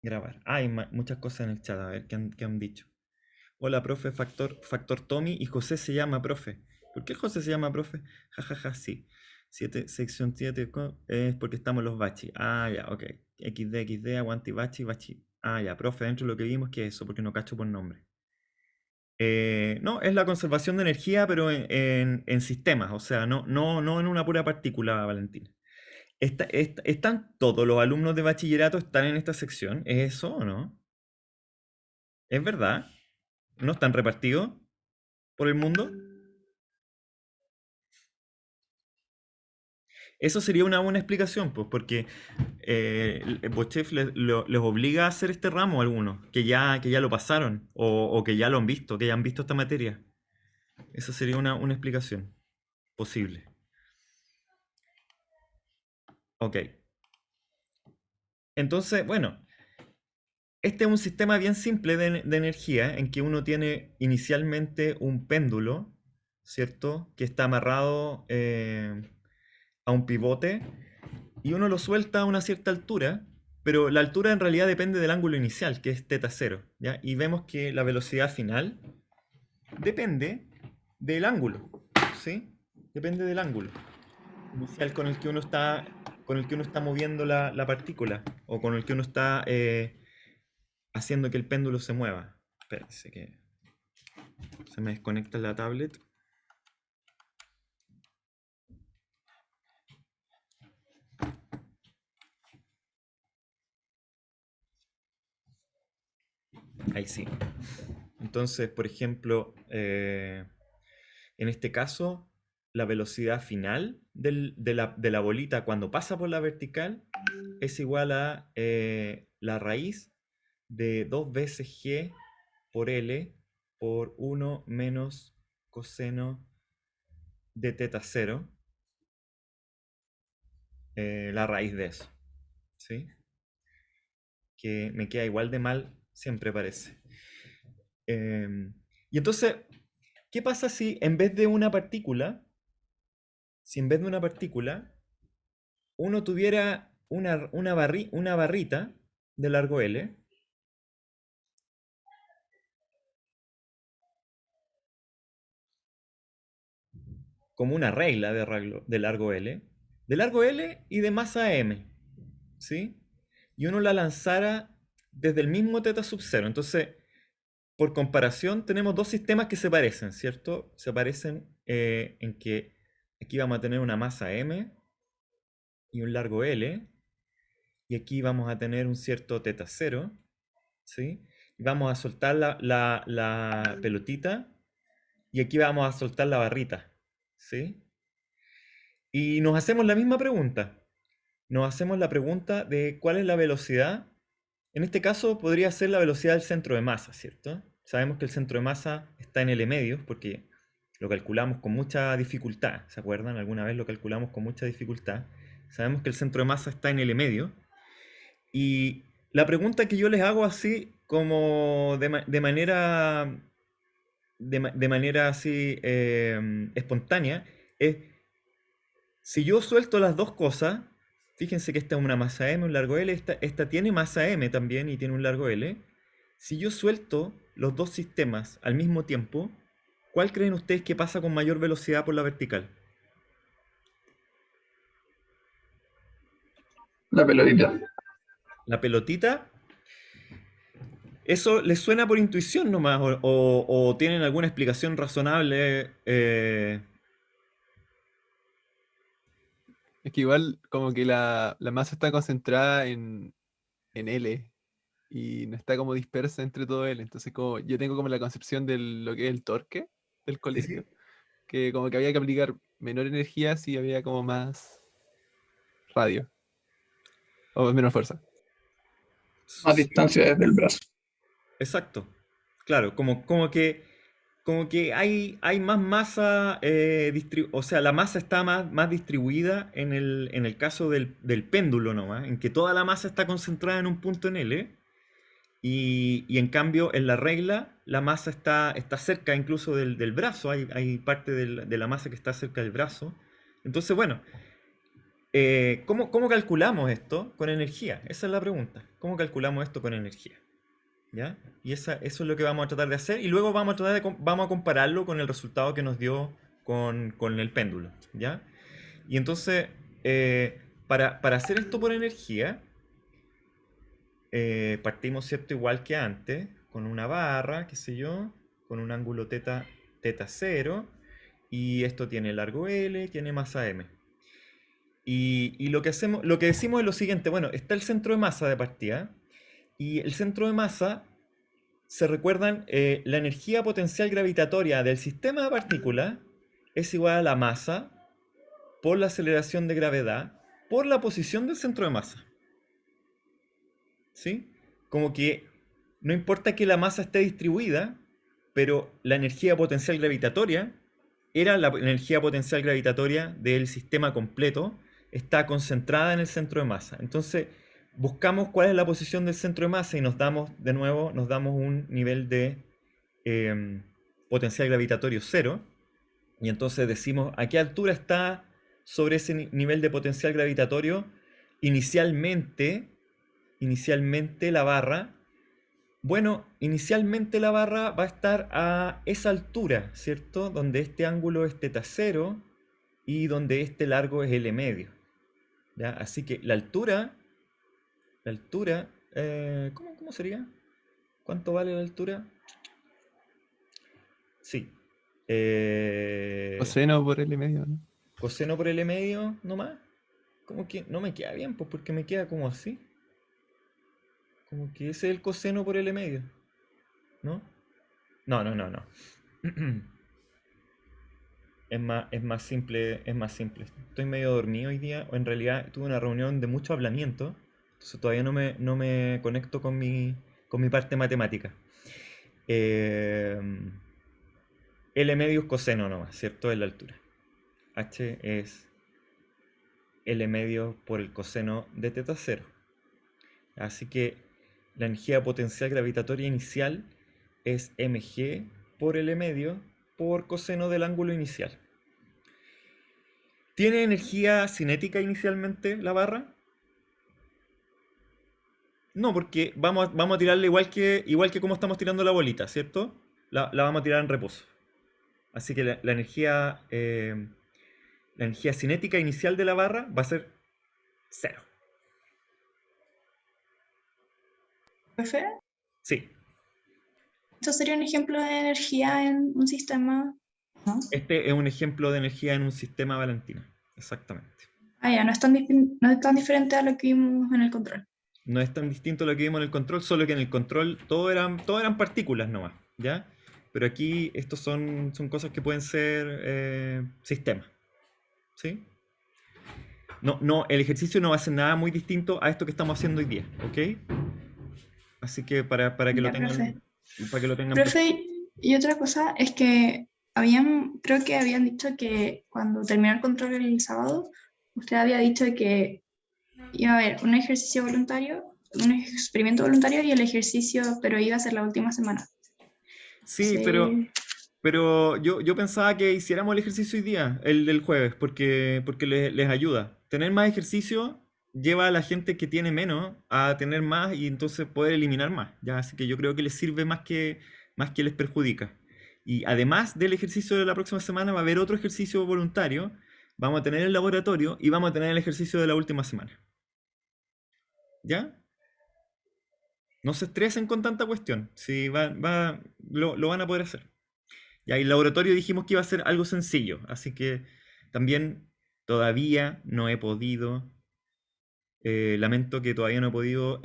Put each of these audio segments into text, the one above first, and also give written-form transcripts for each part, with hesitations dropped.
Grabar. Ah, hay muchas cosas en el chat, a ver qué han dicho. Hola, profe, factor Tommy. Y José se llama profe. ¿Por qué José se llama profe? Jajaja, sí. Sección 7 es porque estamos los bachi. Ah, ya, ok. XD, aguanti bachi. Ah, ya, profe, dentro de lo que vimos, ¿qué es eso? Porque no cacho por nombre. No, es la conservación de energía, pero en sistemas, o sea, no en una pura partícula, Valentina. ¿Están todos los alumnos de bachillerato están en esta sección? ¿Es eso o no? ¿Es verdad? ¿No están repartidos por el mundo? Eso sería una buena explicación, pues, porque Bochef les obliga a hacer este ramo a algunos, que ya lo pasaron, o que ya lo han visto, que ya han visto esta materia. Esa sería una explicación posible. Ok. Entonces, bueno, este es un sistema bien simple de energía en que uno tiene inicialmente un péndulo, ¿cierto? Que está amarrado a un pivote y uno lo suelta a una cierta altura, pero la altura en realidad depende del ángulo inicial, que es teta cero, ¿ya? Y vemos que la velocidad final depende del ángulo, ¿sí? Depende del ángulo inicial con el que uno está moviendo la partícula o con el que uno está haciendo que el péndulo se mueva. Espérense que se me desconecta la tablet. Ahí sí. Entonces, por ejemplo, en este caso, la velocidad final de la bolita cuando pasa por la vertical es igual a la raíz de 2 veces g por L por 1 menos coseno de teta cero, la raíz de eso. ¿Sí? Que me queda igual de mal siempre parece. Y entonces, ¿qué pasa si en vez de una partícula, uno tuviera una barrita de largo L, como una regla de largo L y de masa M, ¿sí? Y uno la lanzara desde el mismo teta sub cero. Entonces, por comparación, tenemos dos sistemas que se parecen, ¿cierto? Se parecen en que aquí vamos a tener una masa M y un largo L, y aquí vamos a tener un cierto teta cero, ¿sí? Y vamos a soltar la pelotita, y aquí vamos a soltar la barrita, ¿sí? Y nos hacemos la misma pregunta. Nos hacemos la pregunta de cuál es la velocidad. En este caso podría ser la velocidad del centro de masa, ¿cierto? Sabemos que el centro de masa está en L medios porque lo calculamos con mucha dificultad. ¿Se acuerdan? Alguna vez lo calculamos con mucha dificultad. Sabemos que el centro de masa está en L medio. Y la pregunta que yo les hago así como de manera así espontánea es, si yo suelto las dos cosas, fíjense que esta es una masa M, un largo L, esta tiene masa M también y tiene un largo L. Si yo suelto los dos sistemas al mismo tiempo, ¿cuál creen ustedes que pasa con mayor velocidad por la vertical? La pelotita. La pelotita. ¿Eso les suena por intuición nomás o tienen alguna explicación razonable? Es que igual como que la masa está concentrada en L y no está como dispersa entre todo L. Entonces como yo tengo como la concepción de lo que es el torque del Sí. colegio, que como que había que aplicar menor energía si había como más radio o menos fuerza. Más Sí, distancia desde el brazo. exacto. Claro, como que hay más masa, o sea, la masa está más distribuida en el caso del péndulo nomás, en que toda la masa está concentrada en un punto en L, y en cambio en la regla la masa está cerca incluso del brazo, hay parte de la masa que está cerca del brazo. Entonces, bueno, ¿cómo calculamos esto con energía? Esa es la pregunta. ¿Cómo calculamos esto con energía? ¿Ya? Y eso es lo que vamos a tratar de hacer. Y luego vamos a tratar vamos a compararlo con el resultado que nos dio con el péndulo. ¿Ya? Y entonces, para hacer esto por energía, partimos, ¿cierto? Igual que antes, con una barra, qué sé yo, con un ángulo teta 0. Y esto tiene largo L, tiene masa M. Y lo que decimos es lo siguiente, bueno, está el centro de masa de partida, y el centro de masa, se recuerdan, la energía potencial gravitatoria del sistema de partículas es igual a la masa por la aceleración de gravedad por la posición del centro de masa. ¿Sí? Como que no importa que la masa esté distribuida, pero la energía potencial gravitatoria era la energía potencial gravitatoria del sistema completo, está concentrada en el centro de masa. Entonces, buscamos cuál es la posición del centro de masa y nos damos, de nuevo, nos damos un nivel de potencial gravitatorio 0. Y entonces decimos a qué altura está sobre ese nivel de potencial gravitatorio inicialmente la barra. Bueno, inicialmente la barra va a estar a esa altura, ¿cierto? Donde este ángulo es teta 0 y donde este largo es L medio. ¿Ya? Así que la altura, ¿cómo sería? ¿Cuánto vale la altura? Sí. Coseno por L medio, ¿no? Coseno por L medio nomás. Como que no me queda bien, pues porque me queda como así. Como que ese es el coseno por L medio. ¿No? No. Es más simple, es más simple. Estoy medio dormido hoy día, o en realidad tuve una reunión de mucho hablamiento, entonces todavía no me conecto con mi parte matemática. Eh, L medio es coseno nomás, ¿cierto? Es la altura. H es L medio por el coseno de teta 0. Así que la energía potencial gravitatoria inicial es mg por L medio por coseno del ángulo inicial. ¿Tiene energía cinética inicialmente la barra? No, porque vamos a tirarla igual que como estamos tirando la bolita, ¿cierto? La vamos a tirar en reposo. Así que la energía cinética inicial de la barra va a ser 0. Profe, Sí, esto sería un ejemplo de energía en un sistema, ¿no? este es un ejemplo de energía en un sistema Valentina. Exactamente. Ah, ya, no es tan diferente a lo que vimos en el control. No es tan distinto a lo que vimos en el control, solo que en el control todo eran partículas nomás, ¿ya? Pero aquí estos son cosas que pueden ser sistemas, ¿sí? No, el ejercicio no va a ser nada muy distinto a esto que estamos haciendo hoy día, ¿ok? Así que para que lo Ya, profe. tengan Profe, y otra cosa es que creo que habían dicho que cuando terminó el control el sábado, usted había dicho que iba a haber un ejercicio voluntario, un experimento voluntario y el ejercicio, pero iba a ser la última semana. Sí, Sí. pero yo pensaba que hiciéramos el ejercicio hoy día, el del jueves, porque les ayuda. Tener más ejercicio lleva a la gente que tiene menos a tener más y entonces poder eliminar más, ¿ya? Así que yo creo que les sirve más que les perjudica. Y además del ejercicio de la próxima semana va a haber otro ejercicio voluntario, vamos a tener el laboratorio y vamos a tener el ejercicio de la última semana. ¿Ya? No se estresen con tanta cuestión, si lo van a poder hacer. Ya, y el laboratorio dijimos que iba a ser algo sencillo, así que también todavía no he podido, lamento que todavía no he podido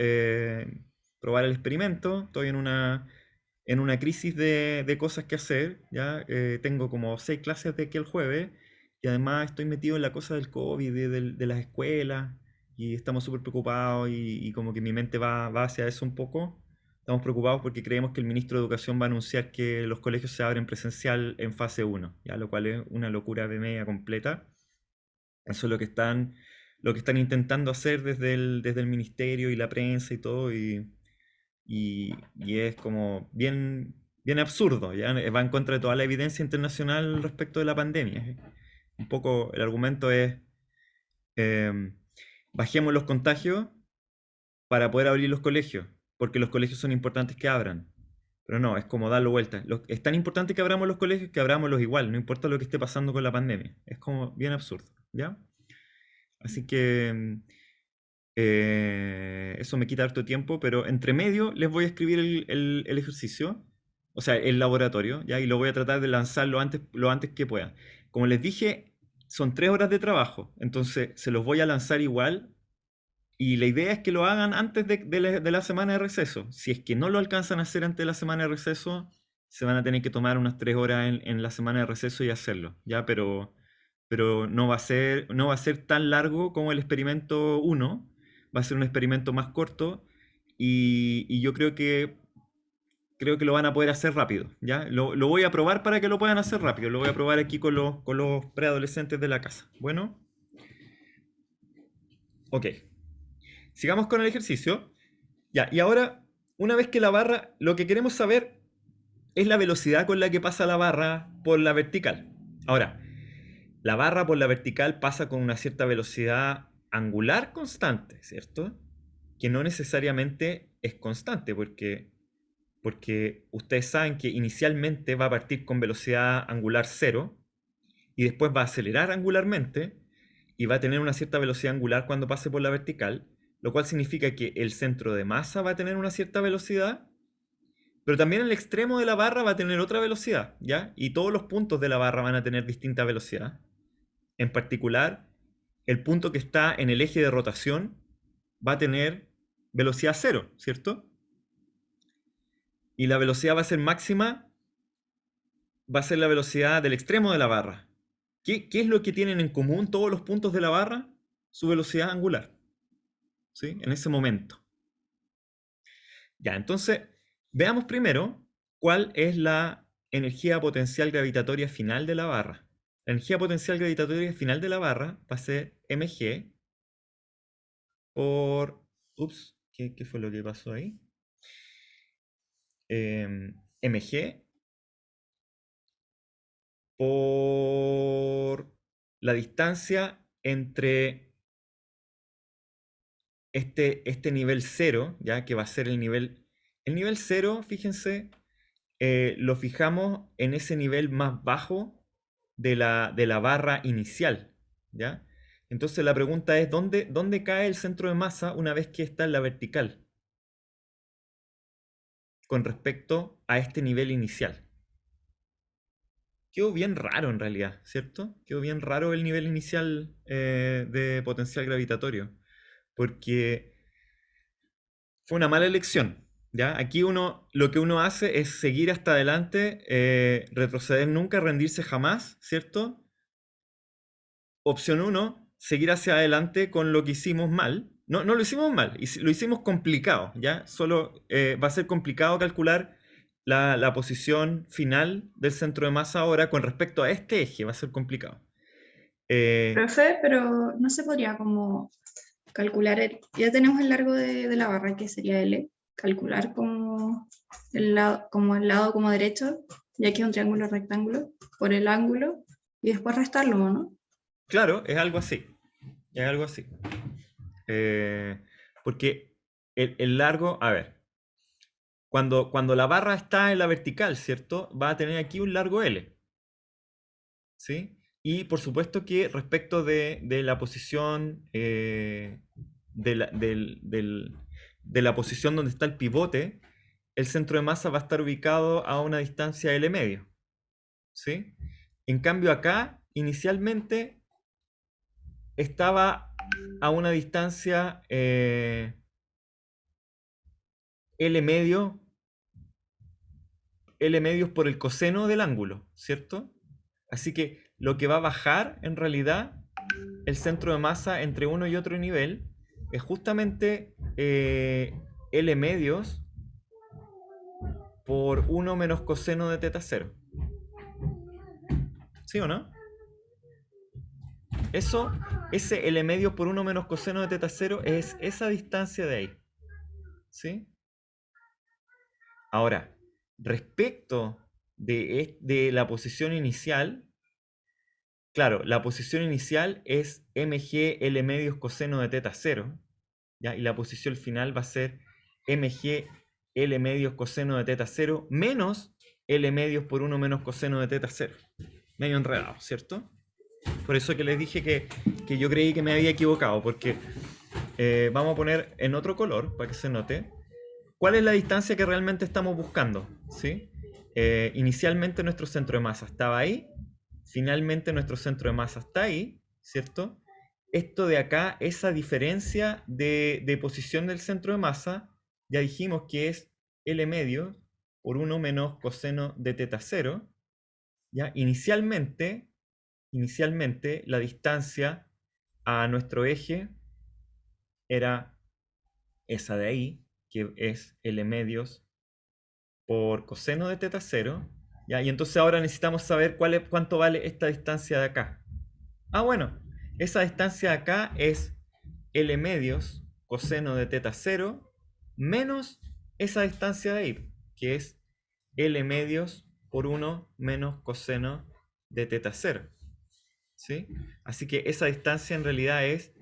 probar el experimento, estoy en una crisis de cosas que hacer, ya tengo como 6 clases de aquí el jueves y además estoy metido en la cosa del COVID, de las escuelas y estamos súper preocupados y como que mi mente va hacia eso un poco. Estamos preocupados porque creemos que el ministro de Educación va a anunciar que los colegios se abren presencial en fase 1, ¿ya? Lo cual es una locura de media completa. Eso es lo que están intentando hacer desde el ministerio y la prensa y todo, y es como bien absurdo, ¿ya? Va en contra de toda la evidencia internacional respecto de la pandemia. Un poco el argumento es bajemos los contagios para poder abrir los colegios, porque los colegios son importantes que abran. Pero no, es como darlo vuelta. Es tan importante que abramos los colegios que abramoslos igual, no importa lo que esté pasando con la pandemia. Es como bien absurdo, ¿ya? Así que eso me quita harto tiempo, pero entre medio les voy a escribir el ejercicio, o sea, el laboratorio, ¿ya? Y lo voy a tratar de lanzar lo antes que pueda. Como les dije, son 3 horas de trabajo, entonces se los voy a lanzar igual. Y la idea es que lo hagan antes de la semana de receso. Si es que no lo alcanzan a hacer antes de la semana de receso, se van a tener que tomar unas 3 horas en la semana de receso y hacerlo, ¿ya? Pero no va a ser tan largo como el experimento 1. Va a ser un experimento más corto y yo creo que lo van a poder hacer rápido, ¿ya? Lo voy a probar para que lo puedan hacer rápido. Lo voy a probar aquí con los preadolescentes de la casa. Bueno, ok. Sigamos con el ejercicio. Ya, y ahora, una vez que la barra, lo que queremos saber es la velocidad con la que pasa la barra por la vertical. Ahora, la barra por la vertical pasa con una cierta velocidad angular constante, ¿cierto? Que no necesariamente es constante, porque ustedes saben que inicialmente va a partir con velocidad angular 0 y después va a acelerar angularmente y va a tener una cierta velocidad angular cuando pase por la vertical, lo cual significa que el centro de masa va a tener una cierta velocidad, pero también el extremo de la barra va a tener otra velocidad, ¿ya? Y todos los puntos de la barra van a tener distinta velocidad. En particular, el punto que está en el eje de rotación va a tener velocidad 0, ¿cierto? Y la velocidad va a ser máxima, va a ser la velocidad del extremo de la barra. ¿Qué es lo que tienen en común todos los puntos de la barra? Su velocidad angular, ¿sí? En ese momento. Ya, entonces, veamos primero cuál es la energía potencial gravitatoria final de la barra. La energía potencial gravitatoria final de la barra va a ser mg por... Ups, ¿qué fue lo que pasó ahí? Mg por la distancia entre este nivel 0, ya que va a ser el nivel... El nivel 0, fíjense, lo fijamos en ese nivel más bajo de la barra inicial, ¿ya? Entonces la pregunta es, ¿dónde cae el centro de masa una vez que está en la vertical? Con respecto a este nivel inicial. Quedó bien raro en realidad, ¿cierto? Quedó bien raro el nivel inicial de potencial gravitatorio, porque fue una mala elección, ¿ya? Aquí lo que uno hace es seguir hasta adelante, retroceder nunca, rendirse jamás, ¿cierto? Opción 1, seguir hacia adelante con lo que hicimos mal. No, no lo hicimos mal, lo hicimos complicado, ¿ya? Solo va a ser complicado calcular la posición final del centro de masa ahora con respecto a este eje, va a ser complicado. Profe, pero no se podría como calcular ya tenemos el largo de la barra, que sería L, calcular como el lado como derecho, ya que es un triángulo rectángulo, por el ángulo, y después restarlo, ¿no? Claro, es algo así. Es algo así. Porque el largo, a ver, cuando la barra está en la vertical, ¿cierto? Va a tener aquí un largo L. ¿Sí? Y por supuesto que respecto de la posición de la posición donde está el pivote, el centro de masa va a estar ubicado a una distancia L medio. ¿Sí? En cambio acá, inicialmente, estaba a una distancia L medio, L medios por el coseno del ángulo, ¿cierto? Así que lo que va a bajar en realidad el centro de masa entre uno y otro nivel es justamente L medios por 1 menos coseno de teta 0. ¿Sí o no? Ese L medios por 1 menos coseno de teta 0 es esa distancia de ahí. ¿Sí? Ahora, respecto de la posición inicial, claro, la posición inicial es mg L medios coseno de teta 0, ¿ya? Y la posición final va a ser mg L medios coseno de teta 0 menos L medios por 1 menos coseno de teta 0. Medio enredado, ¿cierto? Por eso que les dije que yo creí que me había equivocado, porque vamos a poner en otro color para que se note cuál es la distancia que realmente estamos buscando, ¿sí? Inicialmente nuestro centro de masa estaba ahí, finalmente nuestro centro de masa está ahí, ¿cierto? Esto de acá, esa diferencia de posición del centro de masa, ya dijimos que es L medio por 1 menos coseno de teta 0, ¿ya? Inicialmente la distancia a nuestro eje era esa de ahí, que es L medios por coseno de teta 0, ¿ya? Y entonces ahora necesitamos saber cuánto vale esta distancia de acá. Ah, bueno, esa distancia de acá es L medios coseno de teta 0 menos esa distancia de ahí, que es L medios por 1 menos coseno de teta 0. ¿Sí? Así que esa distancia en realidad es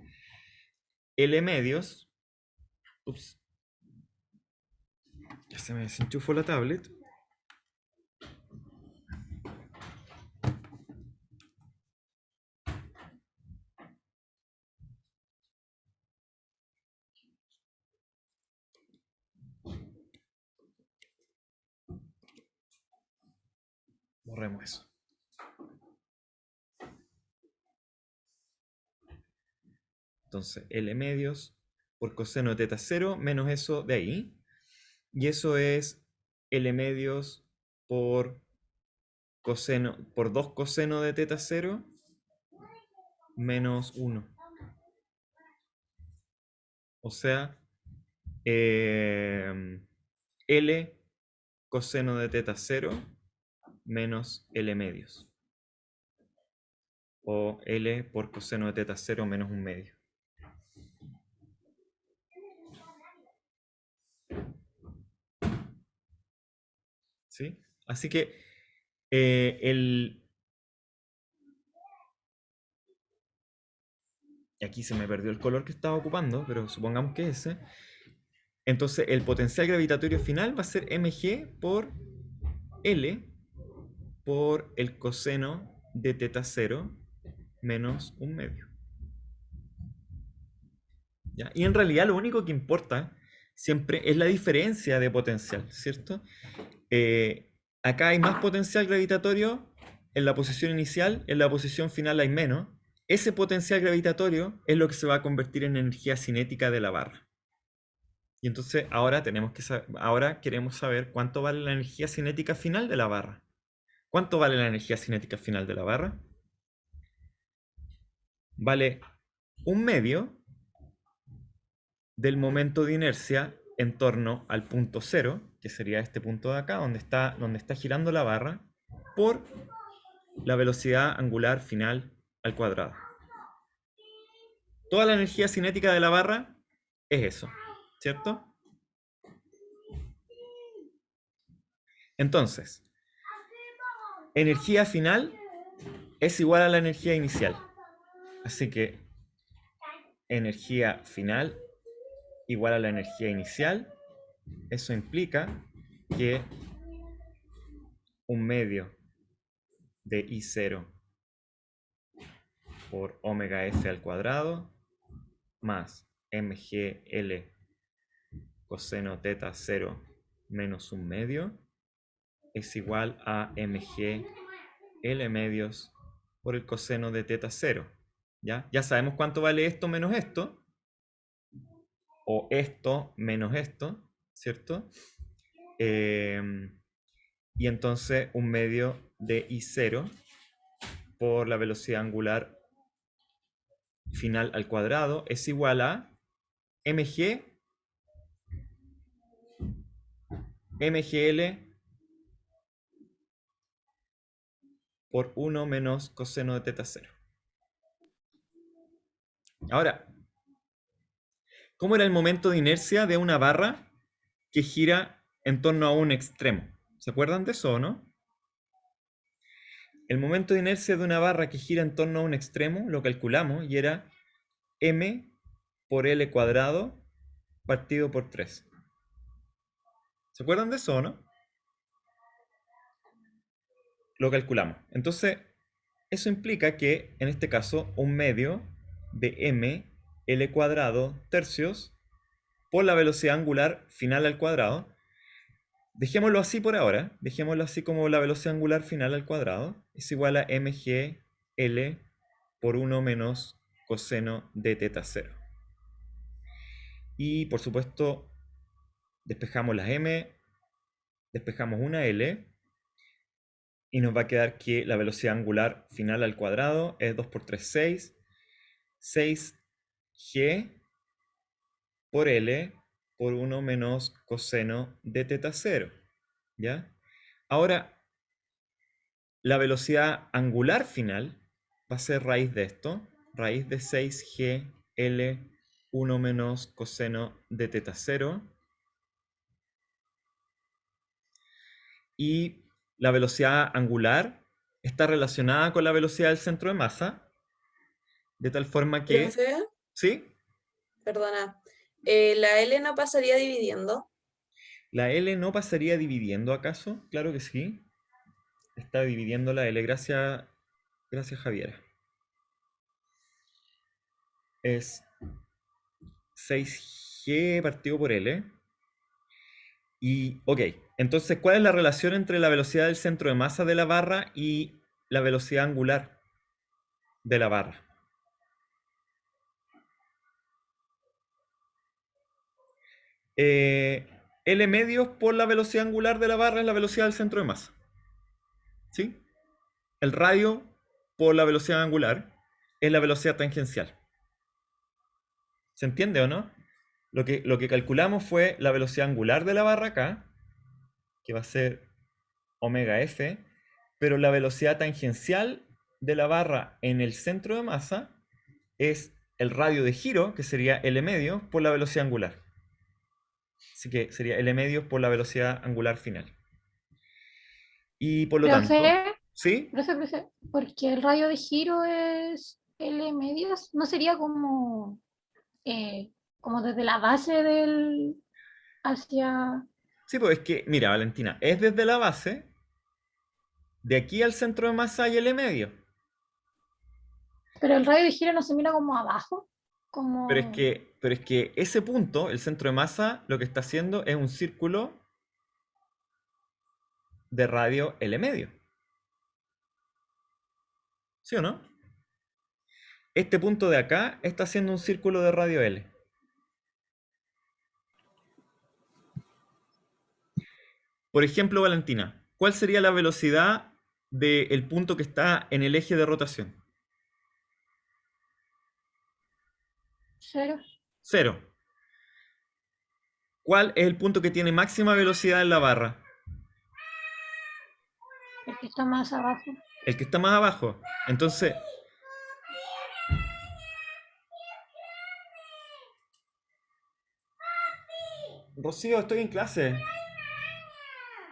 L medios. Ups. Ya se me desenchufó la tablet. Borremos eso. Entonces, L medios por coseno de teta 0 menos eso de ahí. Y eso es L medios por 2 coseno de teta 0 menos 1. O sea, L coseno de teta 0 menos L medios. O L por coseno de teta 0 menos 1 medio. ¿Sí? Así que aquí se me perdió el color que estaba ocupando, pero supongamos que es ese. Entonces el potencial gravitatorio final va a ser mg por L por el coseno de teta 0 menos 1 medio. ¿Ya? Y en realidad lo único que importa siempre es la diferencia de potencial, ¿cierto? Acá hay más potencial gravitatorio en la posición inicial, en la posición final hay menos. Ese potencial gravitatorio es lo que se va a convertir en energía cinética de la barra. Y entonces ahora queremos saber cuánto vale la energía cinética final de la barra. ¿Cuánto vale la energía cinética final de la barra? Vale 1 medio del momento de inercia en torno al punto 0, que sería este punto de acá, donde está girando la barra, por la velocidad angular final al cuadrado. Toda la energía cinética de la barra es eso, ¿cierto? Entonces, energía final es igual a la energía inicial. Así que energía final igual a la energía inicial. Eso implica que 1 medio de I0 por omega f al cuadrado más mgl coseno teta 0 menos 1 medio es igual a mg L medios por el coseno de teta 0. Ya sabemos cuánto vale esto menos esto, o esto menos esto, ¿cierto? Y entonces 1 medio de I0 por la velocidad angular final al cuadrado es igual a mg mgl por 1 menos coseno de teta 0. Ahora, ¿cómo era el momento de inercia de una barra que gira en torno a un extremo? ¿Se acuerdan de eso o no? el momento de inercia de una barra que gira en torno a un extremo, lo calculamos y era m por L cuadrado partido por 3. ¿Se acuerdan de eso o no? Lo calculamos. Entonces, eso implica que, en este caso, un medio de m L cuadrado tercios por la velocidad angular final al cuadrado. Dejémoslo así por ahora. Dejémoslo así como la velocidad angular final al cuadrado es igual a mg L por 1 menos coseno de teta 0. Y por supuesto, despejamos las m, despejamos una L, y nos va a quedar que la velocidad angular final al cuadrado es 2 por 3, 6. 6g por L por 1 menos coseno de teta 0. ¿Ya? Ahora, la velocidad angular final va a ser raíz de esto, raíz de 6g L 1 menos coseno de teta 0. Y la velocidad angular está relacionada con la velocidad del centro de masa, de tal forma que... Profe, ¿Sí? perdona. ¿La L no pasaría dividiendo? ¿La L no pasaría dividiendo acaso? Claro que sí. Está dividiendo la L. Gracias, Javiera. Es 6g partido por L. Y, ok, entonces, ¿cuál es la relación entre la velocidad del centro de masa de la barra y la velocidad angular de la barra? L medios por la velocidad angular de la barra es la velocidad del centro de masa. ¿Sí? El radio por la velocidad angular es la velocidad tangencial. ¿Se entiende o no? Lo que calculamos fue la velocidad angular de la barra acá, que va a ser omega f, pero la velocidad tangencial de la barra en el centro de masa es el radio de giro, que sería L medio, por la velocidad angular. Así que sería L medios por la velocidad angular final. Y por lo tanto... ¿Sí? Profe, porque el radio de giro es L medios, ¿no sería como, como desde la base del hacia... Sí, pues es que, mira, Valentina, es desde la base, de aquí al centro de masa hay L medio. Pero el radio de giro no se mira como abajo, como... Pero es que ese punto, el centro de masa, lo que está haciendo es un círculo de radio L medio. ¿Sí o no? Este punto de acá está haciendo un círculo de radio L. Por ejemplo, Valentina, ¿cuál sería la velocidad del punto que está en el eje de rotación? 0. 0. ¿Cuál es el punto que tiene máxima velocidad en la barra? El que está más abajo. El que está más abajo. Entonces... Rocío, estoy en clase.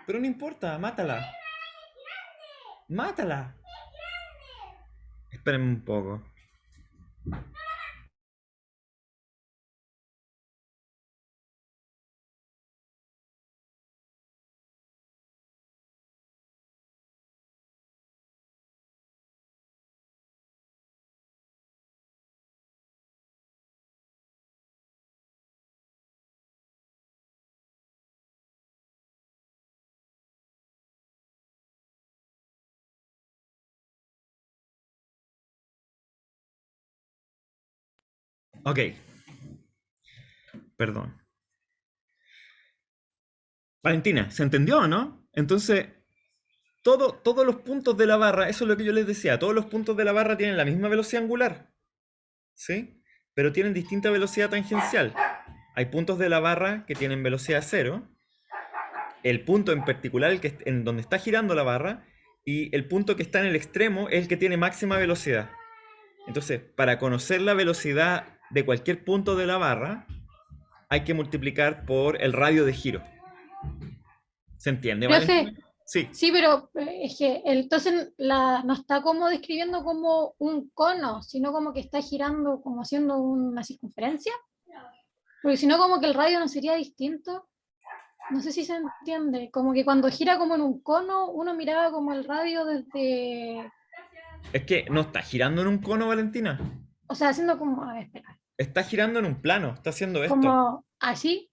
Pero no importa, mátala. ¡Mátala! Espérenme un poco. Ok. Perdón. Valentina, ¿se entendió o no? Entonces, todos los puntos de la barra, eso es lo que yo les decía, todos los puntos de la barra tienen la misma velocidad angular, ¿sí? Pero tienen distinta velocidad tangencial. Hay puntos de la barra que tienen velocidad 0, el punto en particular en donde está girando la barra, y el punto que está en el extremo es el que tiene máxima velocidad. Entonces, para conocer la velocidad de cualquier punto de la barra, hay que multiplicar por el radio de giro. ¿Se entiende, Profe, Valentina? Sí, Sí, pero es que entonces no está como describiendo como un cono, sino como que está girando, como haciendo una circunferencia. Porque si no, como que el radio no sería distinto. No sé si se entiende. Como que cuando gira como en un cono, uno miraba como el radio desde. es que no está girando en un cono, Valentina. O sea, haciendo como. A ver, espera. Está girando en un plano, está haciendo esto. Como así.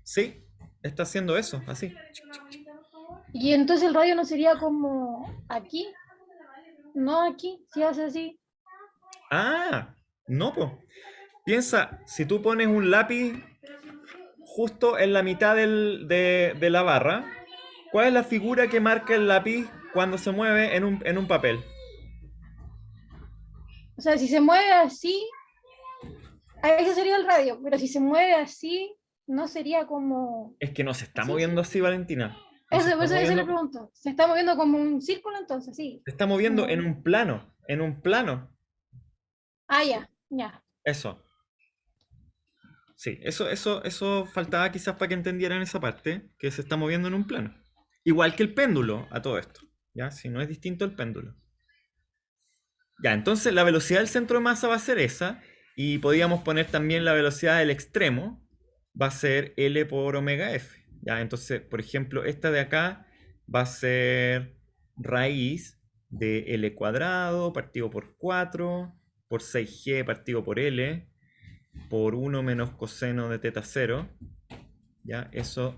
Sí, está haciendo eso, así. Y entonces el radio no sería como aquí. No aquí, si hace así. Ah, no, pues. Piensa, si tú pones un lápiz justo en la mitad de la barra, ¿cuál es la figura que marca el lápiz cuando se mueve en un papel? O sea, si se mueve así, ese sería el radio. Pero si se mueve así, no sería como. Es que no se está ¿Así? moviendo así, Valentina. No se Eso, está por eso le moviendo, pregunto. ¿Se está moviendo como un círculo entonces? Sí. se está moviendo en Como- un plano, en un plano. Ah, ya, ya. Eso. Sí, eso faltaba quizás para que entendieran esa parte, que se está moviendo en un plano. Igual que el péndulo a todo esto, ¿ya? Si no es distinto el péndulo. Ya, entonces la velocidad del centro de masa va a ser esa, y podríamos poner también la velocidad del extremo, va a ser L por omega F. Ya, entonces, por ejemplo, esta de acá va a ser raíz de L cuadrado partido por 4 por 6G partido por L por 1 menos coseno de teta 0. ¿Ya? Eso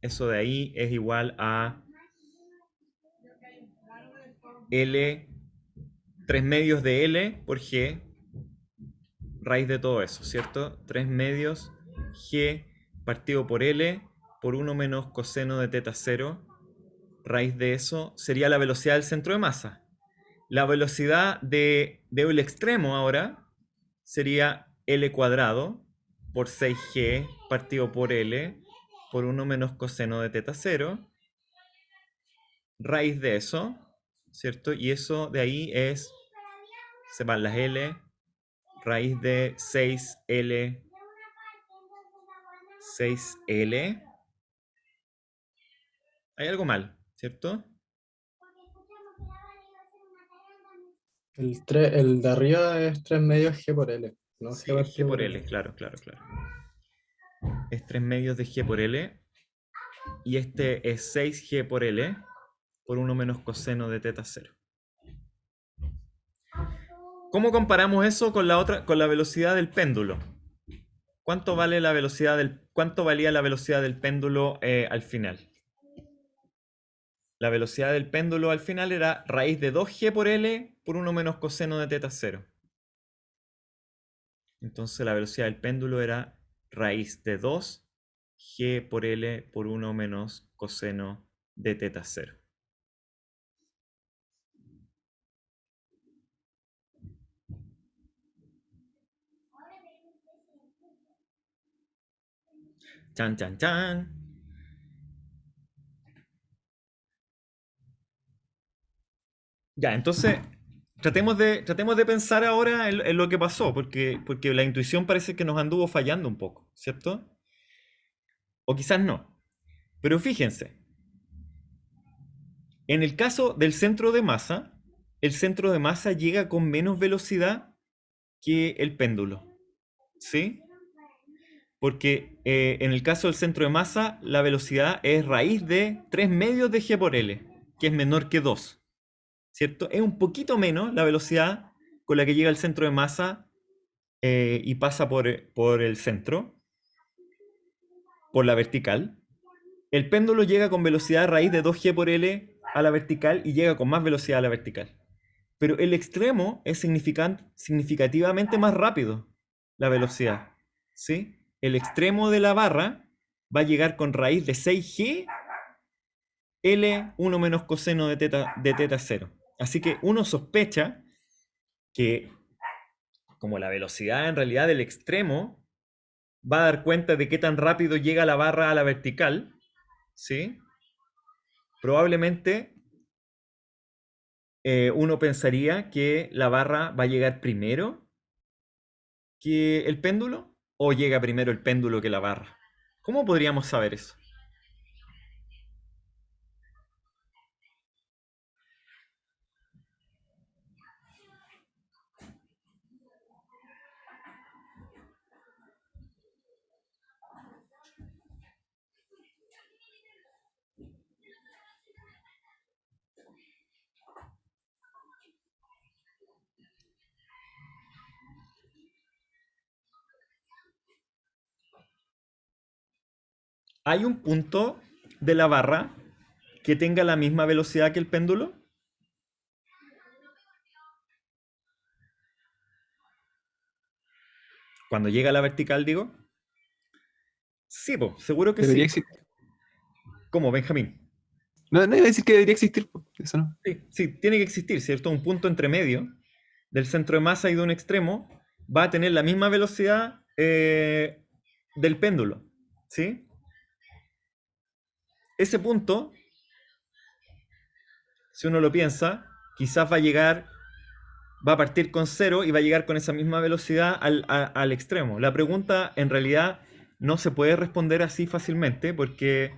de ahí es igual a L, 3 medios de L por G, raíz de todo eso, ¿cierto? 3 medios G partido por L por 1 menos coseno de teta 0, raíz de eso sería la velocidad del centro de masa. La velocidad del extremo ahora sería L cuadrado por 6G partido por L por 1 menos coseno de teta 0, raíz de eso, ¿cierto? Y eso de ahí es, se van las L, raíz de 6L, 6L. Hay algo mal, ¿cierto? El de arriba es 3 medios G por L, no Sí, G es G partido por por L, L. claro. Es 3 medios de G por L. Y este es 6G por L por 1 menos coseno de teta 0. ¿Cómo comparamos eso con la velocidad del péndulo? ¿Cuánto valía la velocidad del péndulo al final? La velocidad del péndulo al final era raíz de 2G por L por 1 menos coseno de teta 0. Entonces la velocidad del péndulo era raíz de 2G por L por 1 menos coseno de teta 0. Chan, chan, chan. Ya, entonces tratemos de pensar ahora en lo que pasó, porque la intuición parece que nos anduvo fallando un poco, ¿cierto? O quizás no. Pero fíjense, en el caso del centro de masa, el centro de masa llega con menos velocidad que el péndulo, ¿sí? Porque en el caso del centro de masa, la velocidad es raíz de 3 medios de G por L, que es menor que 2, ¿cierto? Es un poquito menos la velocidad con la que llega el centro de masa y pasa por el centro, por la vertical. El péndulo llega con velocidad raíz de 2G por L a la vertical y llega con más velocidad a la vertical. Pero el extremo es significativamente más rápido, la velocidad, ¿sí? El extremo de la barra va a llegar con raíz de 6G L 1 menos coseno de teta 0. Así que uno sospecha que como la velocidad en realidad del extremo va a dar cuenta de qué tan rápido llega la barra a la vertical, ¿sí? Probablemente uno pensaría que la barra va a llegar primero que el péndulo o llega primero el péndulo que la barra. ¿Cómo podríamos saber eso? ¿Hay un punto de la barra que tenga la misma velocidad que el péndulo? Cuando llega a la vertical, digo. Sí, po, seguro que Debería sí. existir. ¿Cómo, Benjamín? No, no iba a decir que debería existir, po, eso no. Sí, sí, tiene que existir, ¿cierto? Un punto entre medio del centro de masa y de un extremo va a tener la misma velocidad del péndulo, ¿sí? Ese punto, si uno lo piensa, quizás va a partir con cero y va a llegar con esa misma velocidad al extremo. La pregunta en realidad no se puede responder así fácilmente porque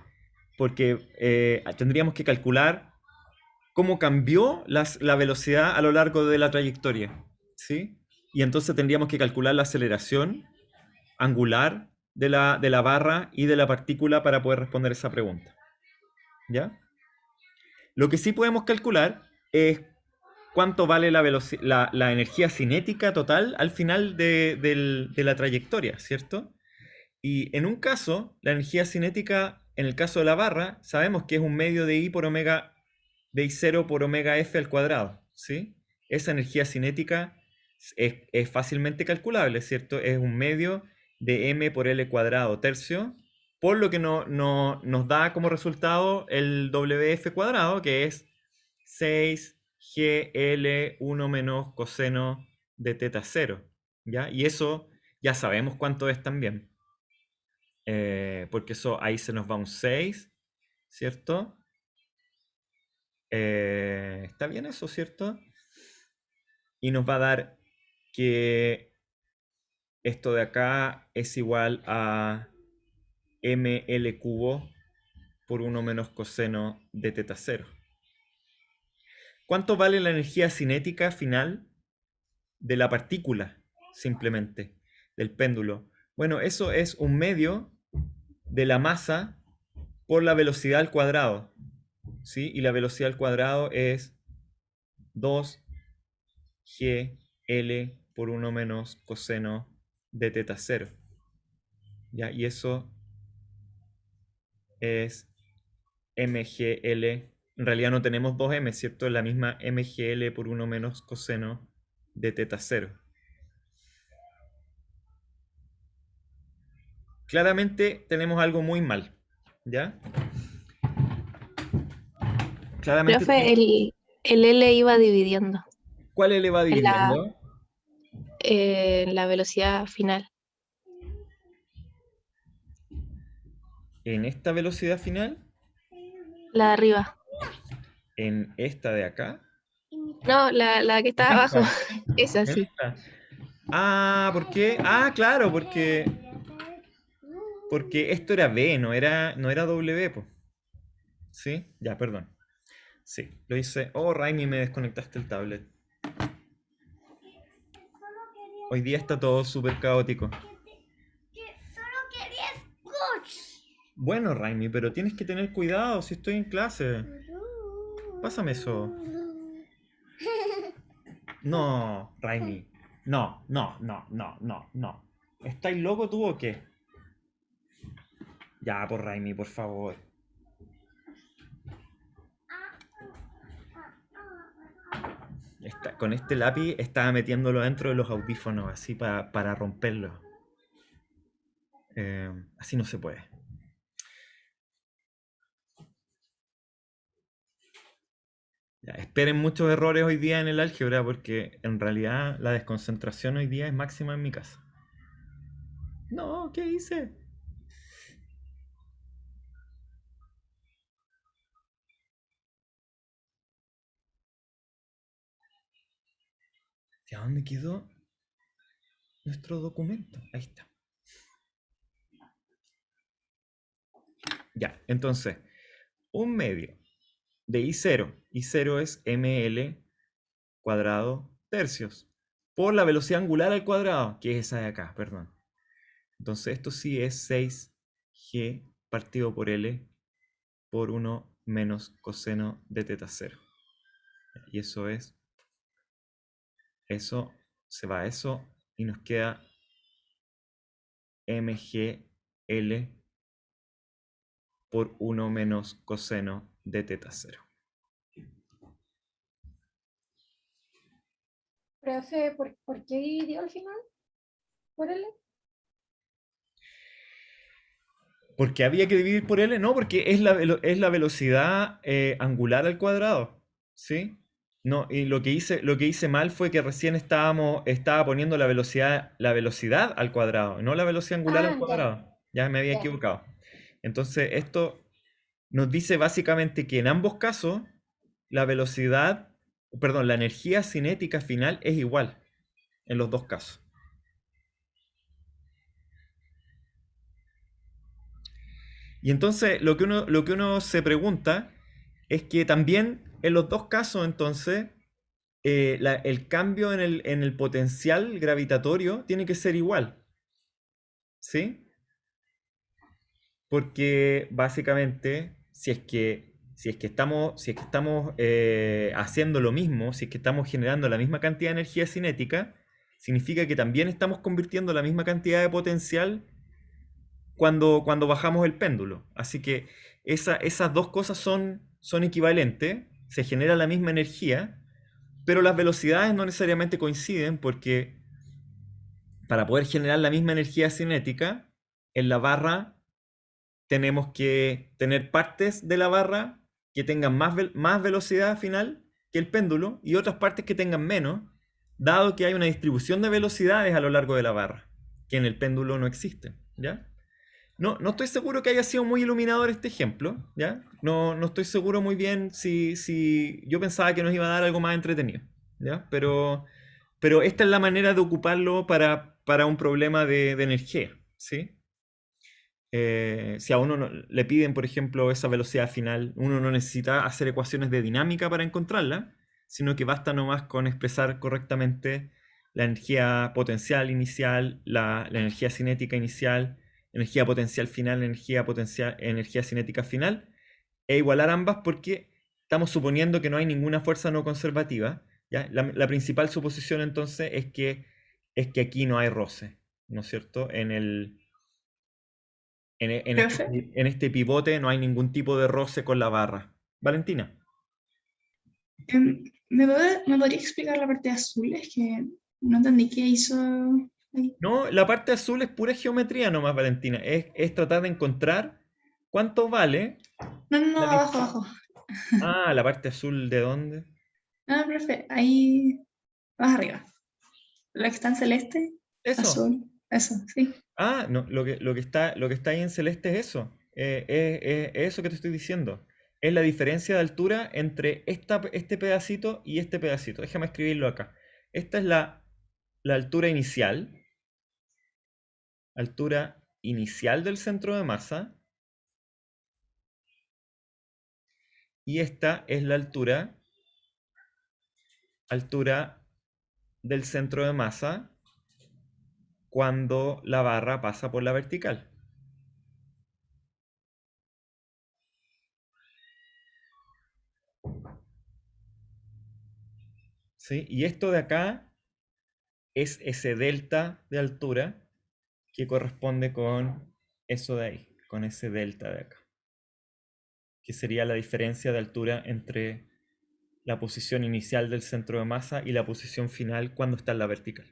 tendríamos que calcular cómo cambió la velocidad a lo largo de la trayectoria, ¿sí? Y entonces tendríamos que calcular la aceleración angular de la barra y de la partícula para poder responder esa pregunta, ¿ya? Lo que sí podemos calcular es cuánto vale la energía cinética total al final de la trayectoria, ¿cierto? Y en un caso, la energía cinética, en el caso de la barra, sabemos que es un medio de I por omega, de I0 por omega F al cuadrado, ¿sí? Esa energía cinética es fácilmente calculable, ¿cierto? Es un medio de M por L cuadrado tercio, por lo que nos da como resultado el WF cuadrado, que es 6GL1 menos coseno de teta 0, ¿ya? Y eso ya sabemos cuánto es también. Porque eso ahí se nos va un 6, ¿cierto? Está bien eso, ¿cierto? Y nos va a dar que esto de acá es igual a ml cubo por 1 menos coseno de teta 0. ¿Cuánto vale la energía cinética final de la partícula, simplemente, del péndulo? Bueno, eso es un medio de la masa por la velocidad al cuadrado, ¿sí? Y la velocidad al cuadrado es 2GL por 1 menos coseno de teta 0. ¿Ya? Y eso es mgl. En realidad no tenemos 2m, ¿cierto? Es la misma mgl por 1 menos coseno de teta 0. Claramente tenemos algo muy mal, ¿ya? Claramente Profe, el L iba dividiendo ¿Cuál le va en dividiendo? la velocidad final. En esta velocidad final, La de arriba. en esta de acá. No, la que está abajo. Esta, Esa en sí. esta. Ah, ¿por qué? Ah, claro, porque esto era B, no era W, po. ¿Sí? Ya, perdón. Sí, lo hice. Oh, Raimi, me desconectaste el tablet. Hoy día está todo súper caótico. Bueno, Raimi, pero tienes que tener cuidado si estoy en clase. Pásame eso. No, Raimi. No, no, no, no, no, no. ¿Estáis loco tú o qué? Ya, por Raimi, por favor. Con este lápiz estaba metiéndolo dentro de los audífonos, así para romperlo. Así no se puede. Ya, esperen muchos errores hoy día en el álgebra porque en realidad la desconcentración hoy día es máxima en mi casa. No, ¿qué hice? ¿Y a dónde quedó nuestro documento? Ahí está. Ya, entonces, un medio de I0. I0 es ml cuadrado tercios por la velocidad angular al cuadrado, que es esa de acá, perdón. Entonces esto sí es 6g partido por L por 1 menos coseno de teta 0. Y eso se va a eso y nos queda mgl por 1 menos coseno de teta 0. Profe, ¿por qué dividió al final? ¿Por L? ¿Porque había que dividir por L? No, porque es la velocidad angular al cuadrado. ¿Sí? No, y lo que hice mal fue que recién estaba poniendo la velocidad al cuadrado, no la velocidad angular al Ya, cuadrado. Ya me había ya. equivocado. Entonces, esto nos dice básicamente que en ambos casos la la energía cinética final es igual en los dos casos. Y entonces lo que uno se pregunta es que también en los dos casos entonces el cambio en el potencial gravitatorio tiene que ser igual. ¿Sí? Porque básicamente si es que estamos haciendo lo mismo, si es que estamos generando la misma cantidad de energía cinética, significa que también estamos convirtiendo la misma cantidad de potencial cuando bajamos el péndulo. Así que esas dos cosas son equivalentes, se genera la misma energía, pero las velocidades no necesariamente coinciden porque para poder generar la misma energía cinética, en la barra tenemos que tener partes de la barra que tengan más velocidad final que el péndulo y otras partes que tengan menos, dado que hay una distribución de velocidades a lo largo de la barra, que en el péndulo no existe. ¿Ya? No estoy seguro que haya sido muy iluminador este ejemplo, ¿ya? No estoy seguro muy bien si yo pensaba que nos iba a dar algo más entretenido, ¿ya? Pero esta es la manera de ocuparlo para un problema de energía, ¿sí? Si a uno le piden, por ejemplo, esa velocidad final, uno no necesita hacer ecuaciones de dinámica para encontrarla, sino que basta nomás con expresar correctamente la energía potencial inicial, la energía cinética inicial, energía potencial final, energía cinética final, e igualar ambas porque estamos suponiendo que no hay ninguna fuerza no conservativa. ¿Ya? La principal suposición entonces es que aquí no hay roce, ¿no es cierto? Profe, En este pivote no hay ningún tipo de roce con la barra. Valentina. ¿me podría explicar la parte azul? Es que no entendí qué hizo ahí. No, la parte azul es pura geometría nomás, Valentina. Es tratar de encontrar cuánto vale No, la abajo, distancia. abajo. Ah, la parte azul de dónde. No, profe, ahí más arriba. La que está en celeste, Eso. azul, eso, sí. Ah, no, lo que está ahí en celeste es eso. Es eso que te estoy diciendo. Es la diferencia de altura entre este pedacito y este pedacito. Déjame escribirlo acá. Esta es la altura inicial del centro de masa. Y esta es la altura del centro de masa cuando la barra pasa por la vertical. ¿Sí? Y esto de acá es ese delta de altura que corresponde con eso de ahí, con ese delta de acá, que sería la diferencia de altura entre la posición inicial del centro de masa y la posición final cuando está en la vertical.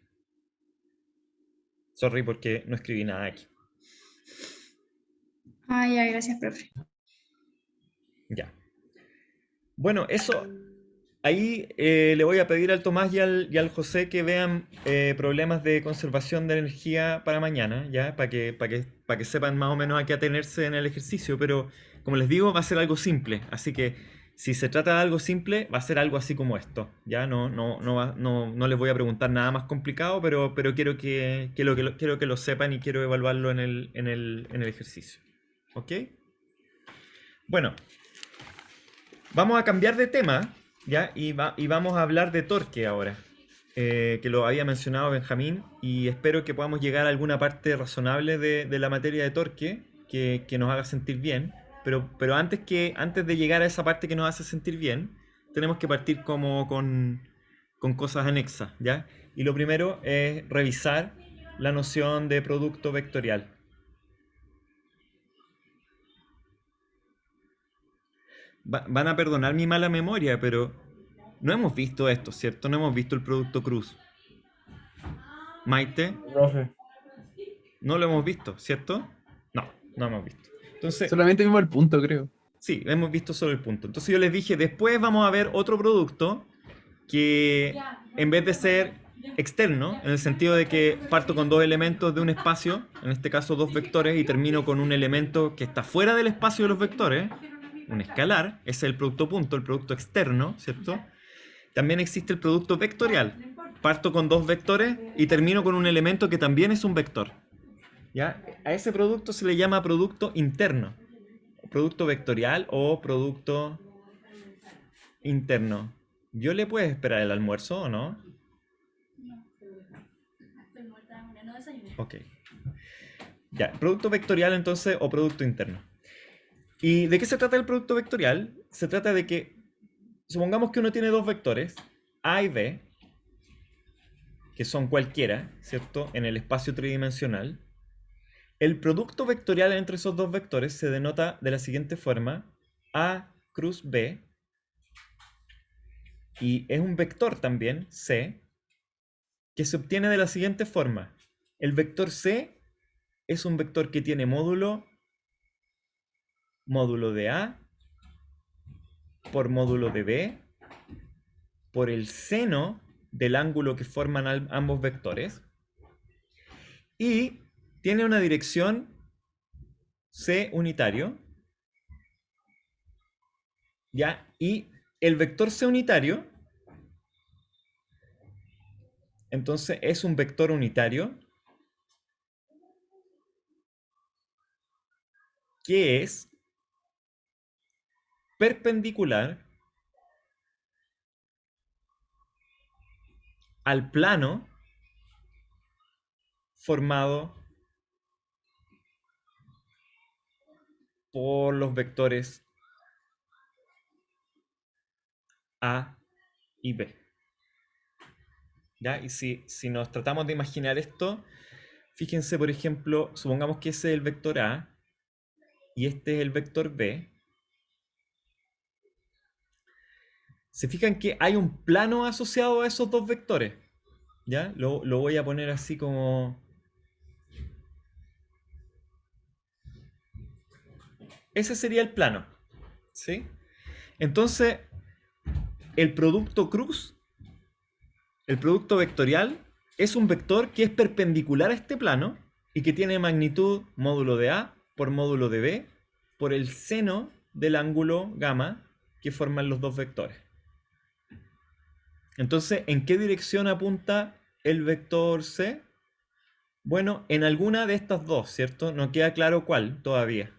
Sorry porque no escribí nada aquí. Ah, ya, gracias, profe. Ya. Bueno, eso. Ahí le voy a pedir al Tomás y al José que vean problemas de conservación de energía para mañana, ¿ya? Para que sepan más o menos a qué atenerse en el ejercicio, pero como les digo, va a ser algo simple, así que si se trata de algo simple, va a ser algo así como esto, ¿ya? No les voy a preguntar nada más complicado, pero quiero quiero que lo sepan y quiero evaluarlo en el ejercicio, ¿ok? Bueno, vamos a cambiar de tema. ¿Ya? Y vamos a hablar de torque ahora, que lo había mencionado Benjamín, y espero que podamos llegar a alguna parte razonable de la materia de torque que nos haga sentir bien, pero antes de llegar a esa parte que nos hace sentir bien, tenemos que partir como con cosas anexas, ¿ya? Y lo primero es revisar la noción de producto vectorial. van a perdonar mi mala memoria, pero no hemos visto esto, ¿cierto? No hemos visto el producto cruz. Maite, Profe, no lo hemos visto, ¿cierto? No hemos visto. Entonces, Solamente vimos el punto, creo. sí, hemos visto solo el punto. Entonces yo les dije, después vamos a ver otro producto que en vez de ser externo, en el sentido de que parto con dos elementos de un espacio, en este caso dos vectores, y termino con un elemento que está fuera del espacio de los vectores, un escalar, ese es el producto punto, el producto externo, ¿cierto? También existe el producto vectorial. Parto con dos vectores y termino con un elemento que también es un vector. ¿Ya? A ese producto se le llama producto interno, producto vectorial o producto interno. ¿Yo le puedo esperar el almuerzo o no? Ok. Ya, producto vectorial entonces o producto interno. ¿Y de qué se trata el producto vectorial? Se trata de que, supongamos que uno tiene dos vectores, A y B, que son cualquiera, ¿cierto? En el espacio tridimensional. El producto vectorial entre esos dos vectores se denota de la siguiente forma: A cruz B, y es un vector también, C, que se obtiene de la siguiente forma. El vector C es un vector que tiene módulo de A por módulo de B por el seno del ángulo que forman ambos vectores, y tiene una dirección C unitario, ¿ya? Y el vector C unitario, entonces, es un vector unitario que es perpendicular al plano formado por los vectores A y B. ¿Ya? Y si nos tratamos de imaginar esto, fíjense, por ejemplo, supongamos que ese es el vector A y este es el vector B. Se fijan que hay un plano asociado a esos dos vectores. ¿Ya? Lo voy a poner así como... Ese sería el plano. ¿Sí? Entonces, el producto cruz, el producto vectorial, es un vector que es perpendicular a este plano y que tiene magnitud módulo de A por módulo de B por el seno del ángulo gamma que forman los dos vectores. Entonces, ¿en qué dirección apunta el vector C? Bueno, en alguna de estas dos, ¿cierto? No queda claro cuál todavía,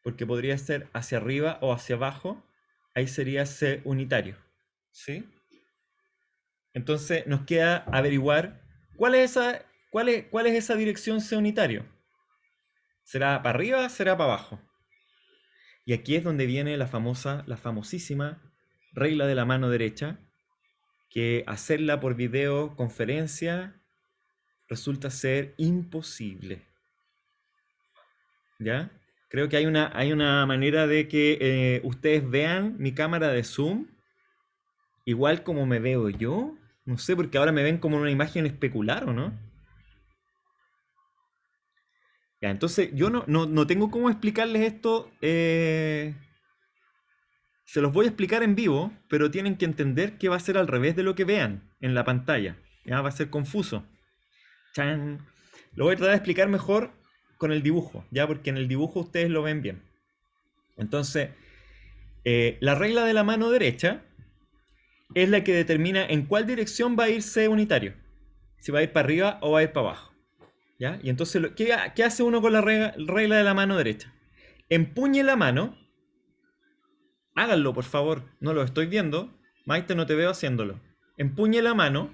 porque podría ser hacia arriba o hacia abajo. Ahí sería C unitario, ¿sí? Entonces nos queda averiguar cuál es esa dirección C unitario. ¿Será para arriba? ¿Será para abajo? Y aquí es donde viene la famosísima regla de la mano derecha, que hacerla por videoconferencia resulta ser imposible. ¿Ya? Creo que hay una manera de que ustedes vean mi cámara de Zoom igual como me veo yo. No sé, porque ahora me ven como una imagen especular, ¿o no? Ya, entonces yo no tengo cómo explicarles esto. Se los voy a explicar en vivo, pero tienen que entender que va a ser al revés de lo que vean en la pantalla. Ya va a ser confuso. ¡Chan! Lo voy a tratar de explicar mejor con el dibujo, ya, porque en el dibujo ustedes lo ven bien. Entonces, la regla de la mano derecha es la que determina en cuál dirección va a ir C unitario. Si va a ir para arriba o va a ir para abajo. ¿Ya? Y entonces, ¿qué hace uno con la regla de la mano derecha? Empuñe la mano. Háganlo, por favor. No lo estoy viendo. Maite, no te veo haciéndolo. Empuñe la mano.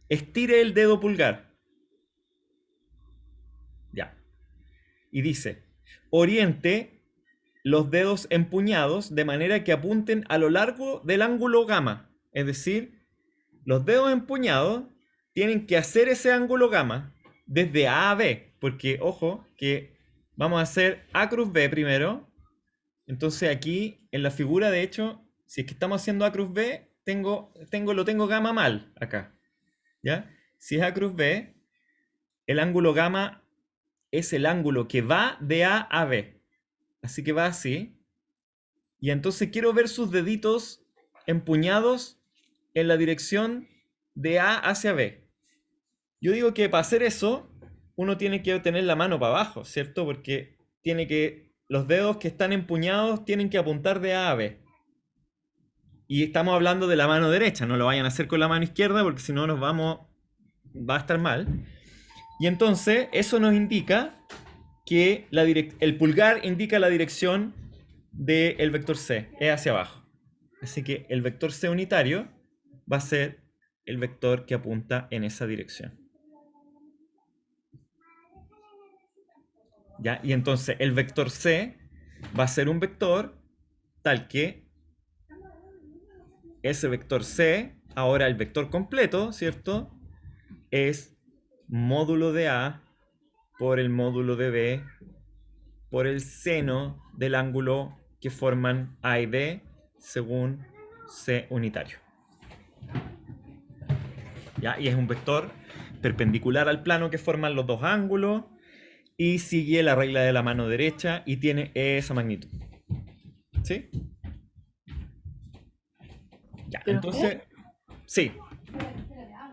Estire el dedo pulgar. Ya. Y dice, oriente los dedos empuñados de manera que apunten a lo largo del ángulo gamma. Es decir, los dedos empuñados tienen que hacer ese ángulo gamma desde A a B. Porque, ojo, que vamos a hacer A cruz B primero. Entonces aquí, en la figura, de hecho, si es que estamos haciendo A cruz B, lo tengo gamma mal acá. ¿Ya? Si es A cruz B, el ángulo gamma es el ángulo que va de A a B. Así que va así. Y entonces quiero ver sus deditos empuñados en la dirección de A hacia B. Yo digo que para hacer eso, uno tiene que tener la mano para abajo, ¿cierto? Porque los dedos que están empuñados tienen que apuntar de A a B. Y estamos hablando de la mano derecha, no lo vayan a hacer con la mano izquierda porque si no va a estar mal. Y entonces eso nos indica que el pulgar indica la dirección del vector C, es hacia abajo. Así que el vector C unitario va a ser el vector que apunta en esa dirección. ¿Ya? Y entonces el vector C va a ser un vector tal que ese vector C, ahora el vector completo, ¿cierto? Es módulo de A por el módulo de B por el seno del ángulo que forman A y B según C unitario. ¿Ya? Y es un vector perpendicular al plano que forman los dos ángulos y sigue la regla de la mano derecha y tiene esa magnitud. ¿Sí? Ya, Pero entonces, sí.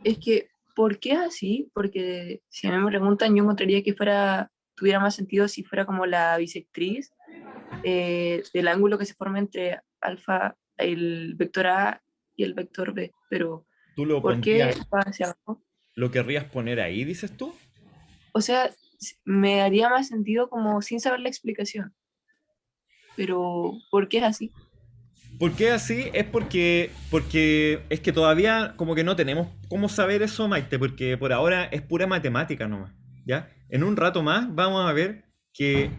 es que, ¿por qué es así? Porque si a mí me preguntan, yo encontraría que tuviera más sentido si fuera como la bisectriz del ángulo que se forma entre alfa, el vector A y el vector B. Pero, ¿Tú lo ¿por qué pondrías, va hacia abajo? lo querrías poner ahí, dices tú? O sea, me haría más sentido como sin saber la explicación. Pero, ¿por qué es así? ¿Por qué así? Es porque es que todavía como que no tenemos cómo saber eso, Maite, porque por ahora es pura matemática nomás, ¿ya? En un rato más vamos a ver que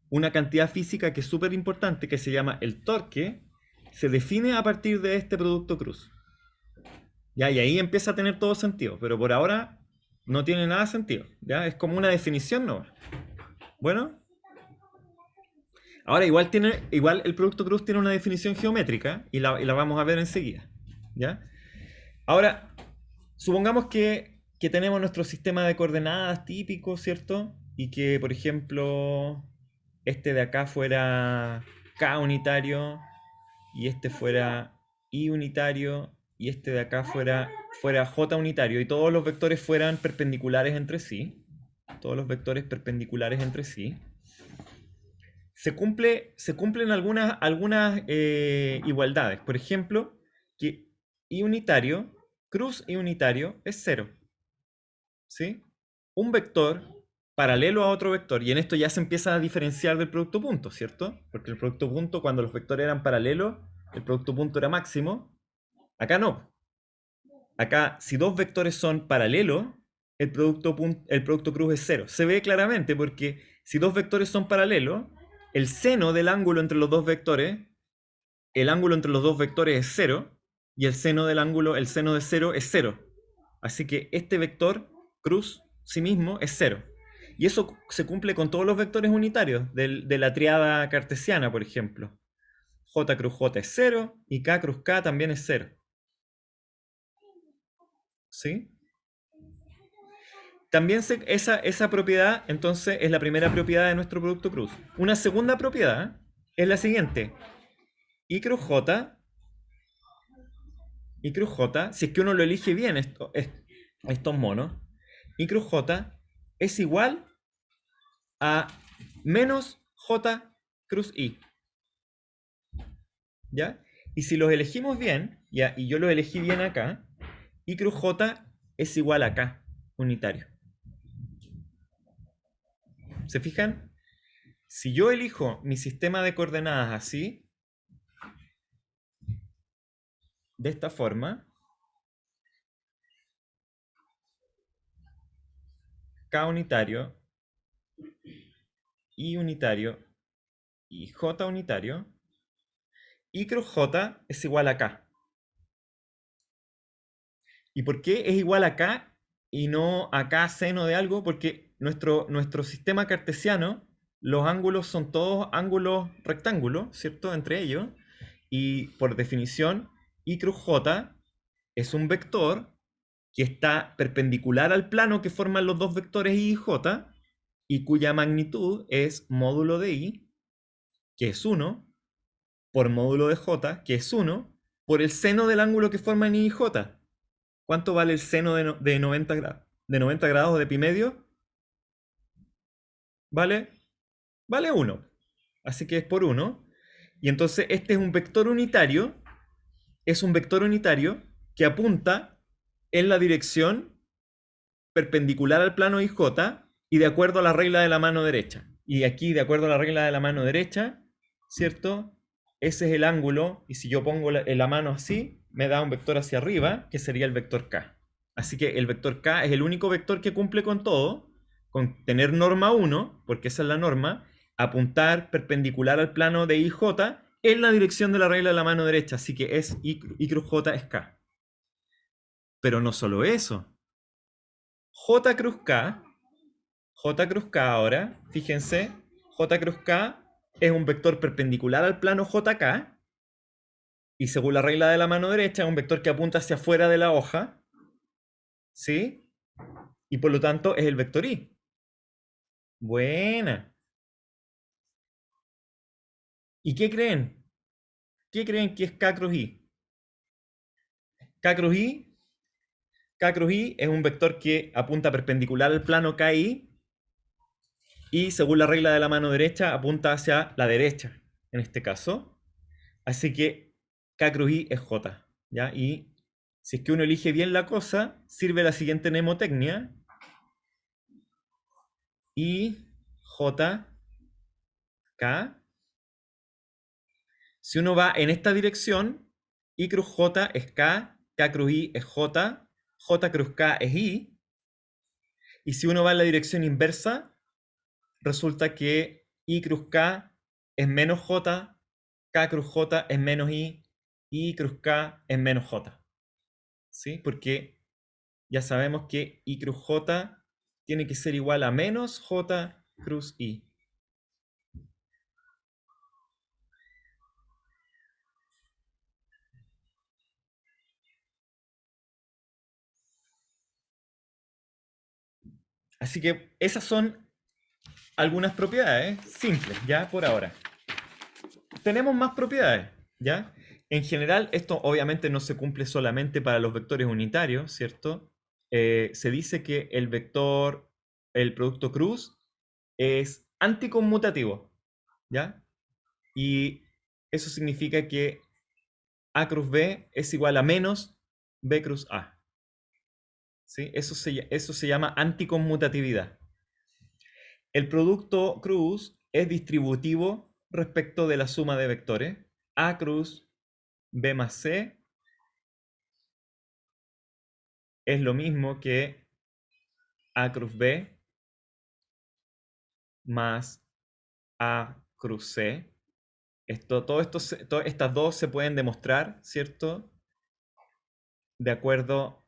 una cantidad física que es súper importante, que se llama el torque, se define a partir de este producto cruz. ¿Ya? Y ahí empieza a tener todo sentido, pero por ahora no tiene nada sentido, ¿ya? Es como una definición nomás. Bueno. Ahora, igual el producto cruz tiene una definición geométrica y la vamos a ver enseguida. ¿Ya? Ahora, supongamos que tenemos nuestro sistema de coordenadas típico, ¿cierto? Y que, por ejemplo, este de acá fuera K unitario y este fuera I unitario y este de acá fuera J unitario y todos los vectores fueran perpendiculares entre sí. Todos los vectores perpendiculares entre sí. Se cumplen algunas igualdades. Por ejemplo, que I unitario, cruz I unitario es 0. ¿Sí? Un vector paralelo a otro vector. Y en esto ya se empieza a diferenciar del producto punto, ¿cierto? Porque el producto punto, cuando los vectores eran paralelos, el producto punto era máximo. Acá no. Acá, si dos vectores son paralelos, el producto cruz es 0. Se ve claramente porque si dos vectores son paralelos, el seno del ángulo entre los dos vectores, el ángulo entre los dos vectores es 0, y el seno de 0 es 0. Así que este vector, cruz, sí mismo, es 0. Y eso se cumple con todos los vectores unitarios de la triada cartesiana, por ejemplo. J cruz J es 0 y K cruz K también es 0. ¿Sí? También esa propiedad, entonces, es la primera propiedad de nuestro producto cruz. Una segunda propiedad es la siguiente. I cruz J, si es que uno lo elige bien, estos monos, I cruz J es igual a menos J cruz I. ¿Ya? Y si los elegimos bien, ya, y yo los elegí bien acá, I cruz J es igual a K unitario. ¿Se fijan? Si yo elijo mi sistema de coordenadas así, de esta forma, K unitario, I unitario y J unitario, I cruz J es igual a K. ¿Y por qué es igual a K y no a K seno de algo? Porque nuestro sistema cartesiano los ángulos son todos ángulos rectángulos, ¿cierto? Entre ellos. Y por definición, I cruz J es un vector que está perpendicular al plano que forman los dos vectores I y J, y cuya magnitud es módulo de I, que es 1, por módulo de J, que es 1, por el seno del ángulo que forman I y J. ¿Cuánto vale el seno de 90 grados? ¿De 90 grados de pi medio? ¿Vale? Vale 1. Así que es por 1. Y entonces este es un vector unitario. Es un vector unitario que apunta en la dirección perpendicular al plano IJ y de acuerdo a la regla de la mano derecha. Y aquí, de acuerdo a la regla de la mano derecha, ¿cierto? Ese es el ángulo, y si yo pongo la mano así, me da un vector hacia arriba, que sería el vector K. Así que el vector K es el único vector que cumple con todo, con tener norma 1, porque esa es la norma, apuntar perpendicular al plano de IJ en la dirección de la regla de la mano derecha, así que es I cruz J es K. Pero no solo eso. J cruz K ahora, fíjense, J cruz K es un vector perpendicular al plano JK, y según la regla de la mano derecha es un vector que apunta hacia afuera de la hoja, ¿sí? Y por lo tanto es el vector I. Buena. ¿Y qué creen? ¿Qué creen que es K cruz I? K cruz I es un vector que apunta perpendicular al plano KI y según la regla de la mano derecha apunta hacia la derecha, en este caso. Así que K cruz I es J, ¿ya? Y si es que uno elige bien la cosa, sirve la siguiente mnemotecnia. I, J, K. Si uno va en esta dirección, I cruz J es K, K cruz I es J, J cruz K es I. Y si uno va en la dirección inversa, resulta que I cruz K es menos J, K cruz J es menos I cruz K es menos J. ¿Sí? Porque ya sabemos que I cruz J tiene que ser igual a menos J cruz I. Así que esas son algunas propiedades simples, ya por ahora. Tenemos más propiedades, ¿ya? En general, esto obviamente no se cumple solamente para los vectores unitarios, ¿cierto? Se dice que el vector, el producto cruz, es anticonmutativo, ¿ya? Y eso significa que A cruz B es igual a menos B cruz A. ¿Sí? Eso se llama anticonmutatividad. El producto cruz es distributivo respecto de la suma de vectores. A cruz B más C es lo mismo que A cruz B más A cruz C. Todas estas dos se pueden demostrar, ¿cierto? De acuerdo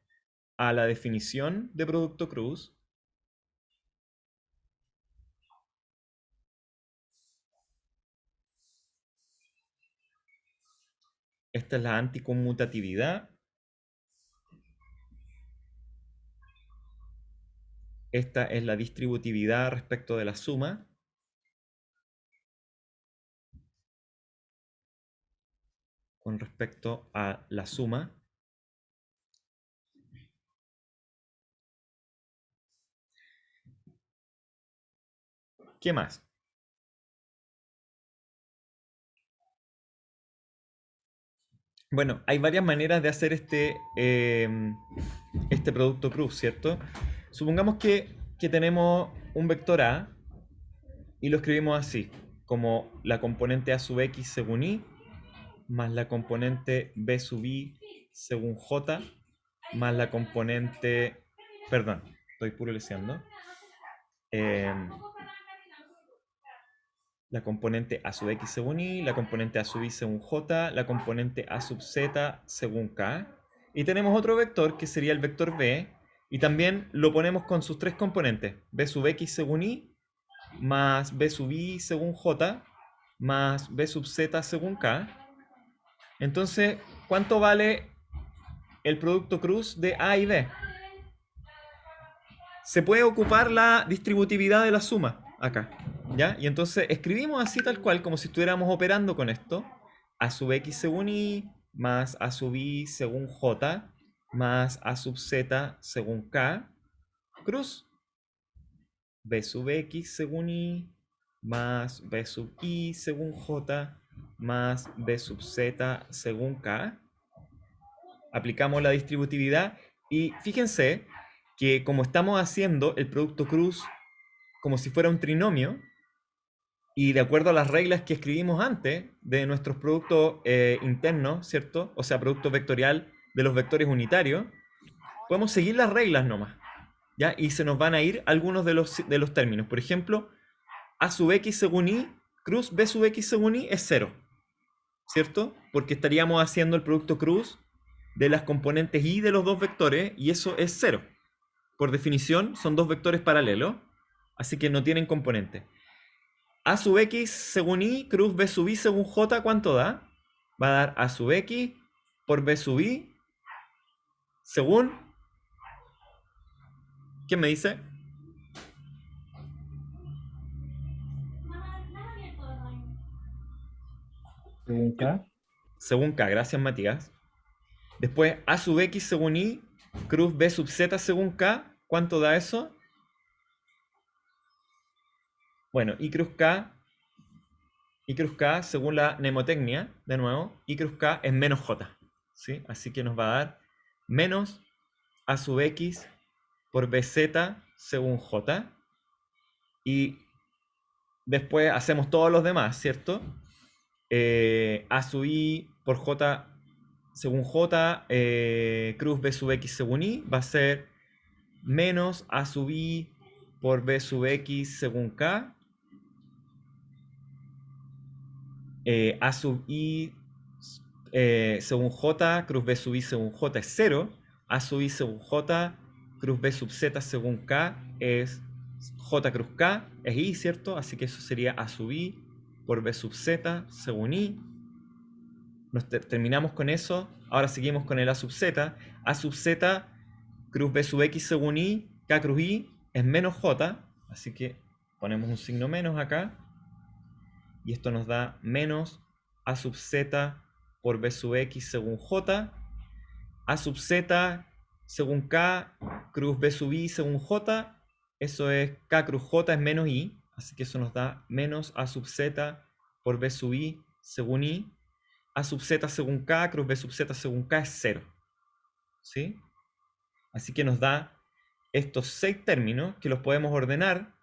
a la definición de producto cruz. Esta es la anticonmutatividad. Esta es la distributividad respecto de la suma. Con respecto a la suma. ¿Qué más? Bueno, hay varias maneras de hacer este producto cruz, ¿cierto? Supongamos que tenemos un vector A y lo escribimos así, como la componente A sub X según Y, más la componente B sub Y según J, más la componente... Perdón, estoy puro leseando. La componente A sub X según Y, la componente A sub Y según J, la componente A sub Z según K. Y tenemos otro vector que sería el vector B, y también lo ponemos con sus tres componentes, B sub X según Y, más B sub I según J más B sub Z según K. Entonces, ¿cuánto vale el producto cruz de A y B? Se puede ocupar la distributividad de la suma acá, ¿ya? Y entonces escribimos así tal cual, como si estuviéramos operando con esto. A sub X según I, más A sub I según J, más A sub Z según K, cruz. B sub X según I, más B sub I según J, más B sub Z según K. Aplicamos la distributividad y fíjense que como estamos haciendo el producto cruz como si fuera un trinomio, y de acuerdo a las reglas que escribimos antes de nuestros productos internos, ¿cierto? O sea, producto vectorial de los vectores unitarios, podemos seguir las reglas nomás, ¿ya? Y se nos van a ir algunos de los términos. Por ejemplo, A sub X según I, cruz B sub X según I es 0, ¿cierto? Porque estaríamos haciendo el producto cruz de las componentes I de los dos vectores, y eso es 0. Por definición, son dos vectores paralelos, así que no tienen componente. A sub X según I, cruz B sub I según J, ¿cuánto da? Va a dar A sub X por B sub I según... ¿Quién me dice? Según K. Según K, gracias Matías. Después A sub X según I, cruz B sub Z según K, ¿cuánto da eso? Bueno, I cruz K según la mnemotecnia, de nuevo, I cruz K es menos J, ¿sí? Así que nos va a dar menos A sub X por BZ según J. Y después hacemos todos los demás, ¿cierto? A sub I por J según J, cruz B sub X según I, va a ser menos A sub I por B sub X según K. A sub I según J, cruz B sub I según J es 0. A sub I según J, cruz B sub Z según K es J cruz K, es I, ¿cierto? Así que eso sería A sub I por B sub Z según I. Terminamos con eso. Ahora seguimos con el A sub Z. A sub Z, cruz B sub X según I, K cruz I es menos J. Así que ponemos un signo menos acá. Y esto nos da menos A sub Z por B sub X según J. A sub Z según K, cruz B sub I según J. Eso es K cruz J es menos I. Así que eso nos da menos A sub Z por B sub I según I. A sub Z según K, cruz B sub Z según K es 0. ¿Sí? Así que nos da estos 6 términos que los podemos ordenar.